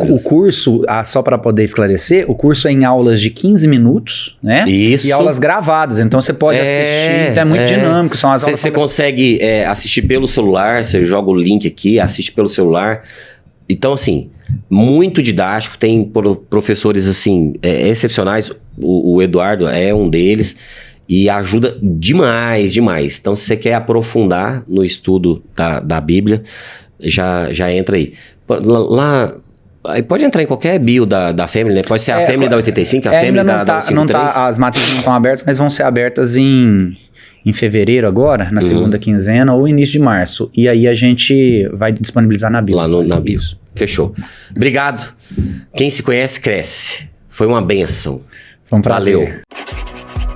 O curso, só para poder esclarecer, o curso é em aulas de 15 minutos, né? Isso. E aulas gravadas, então você pode assistir, então é muito dinâmico. São as aulas. Você consegue assistir pelo celular, você joga o link aqui, assiste pelo celular. Então, assim, muito didático, tem professores, assim, excepcionais. O Eduardo é um deles. E ajuda demais. Então, se você quer aprofundar no estudo da Bíblia, já entra aí. Lá, pode entrar em qualquer bio da Family, né? Pode ser a Family da 85, a Family da 53. As matrículas não estão abertas, mas vão ser abertas em em fevereiro agora, na segunda quinzena, ou início de março. E aí a gente vai disponibilizar na bio. Lá na bio. Fechou. Obrigado. Quem se conhece, cresce. Foi uma bênção. Foi um prazer. Valeu.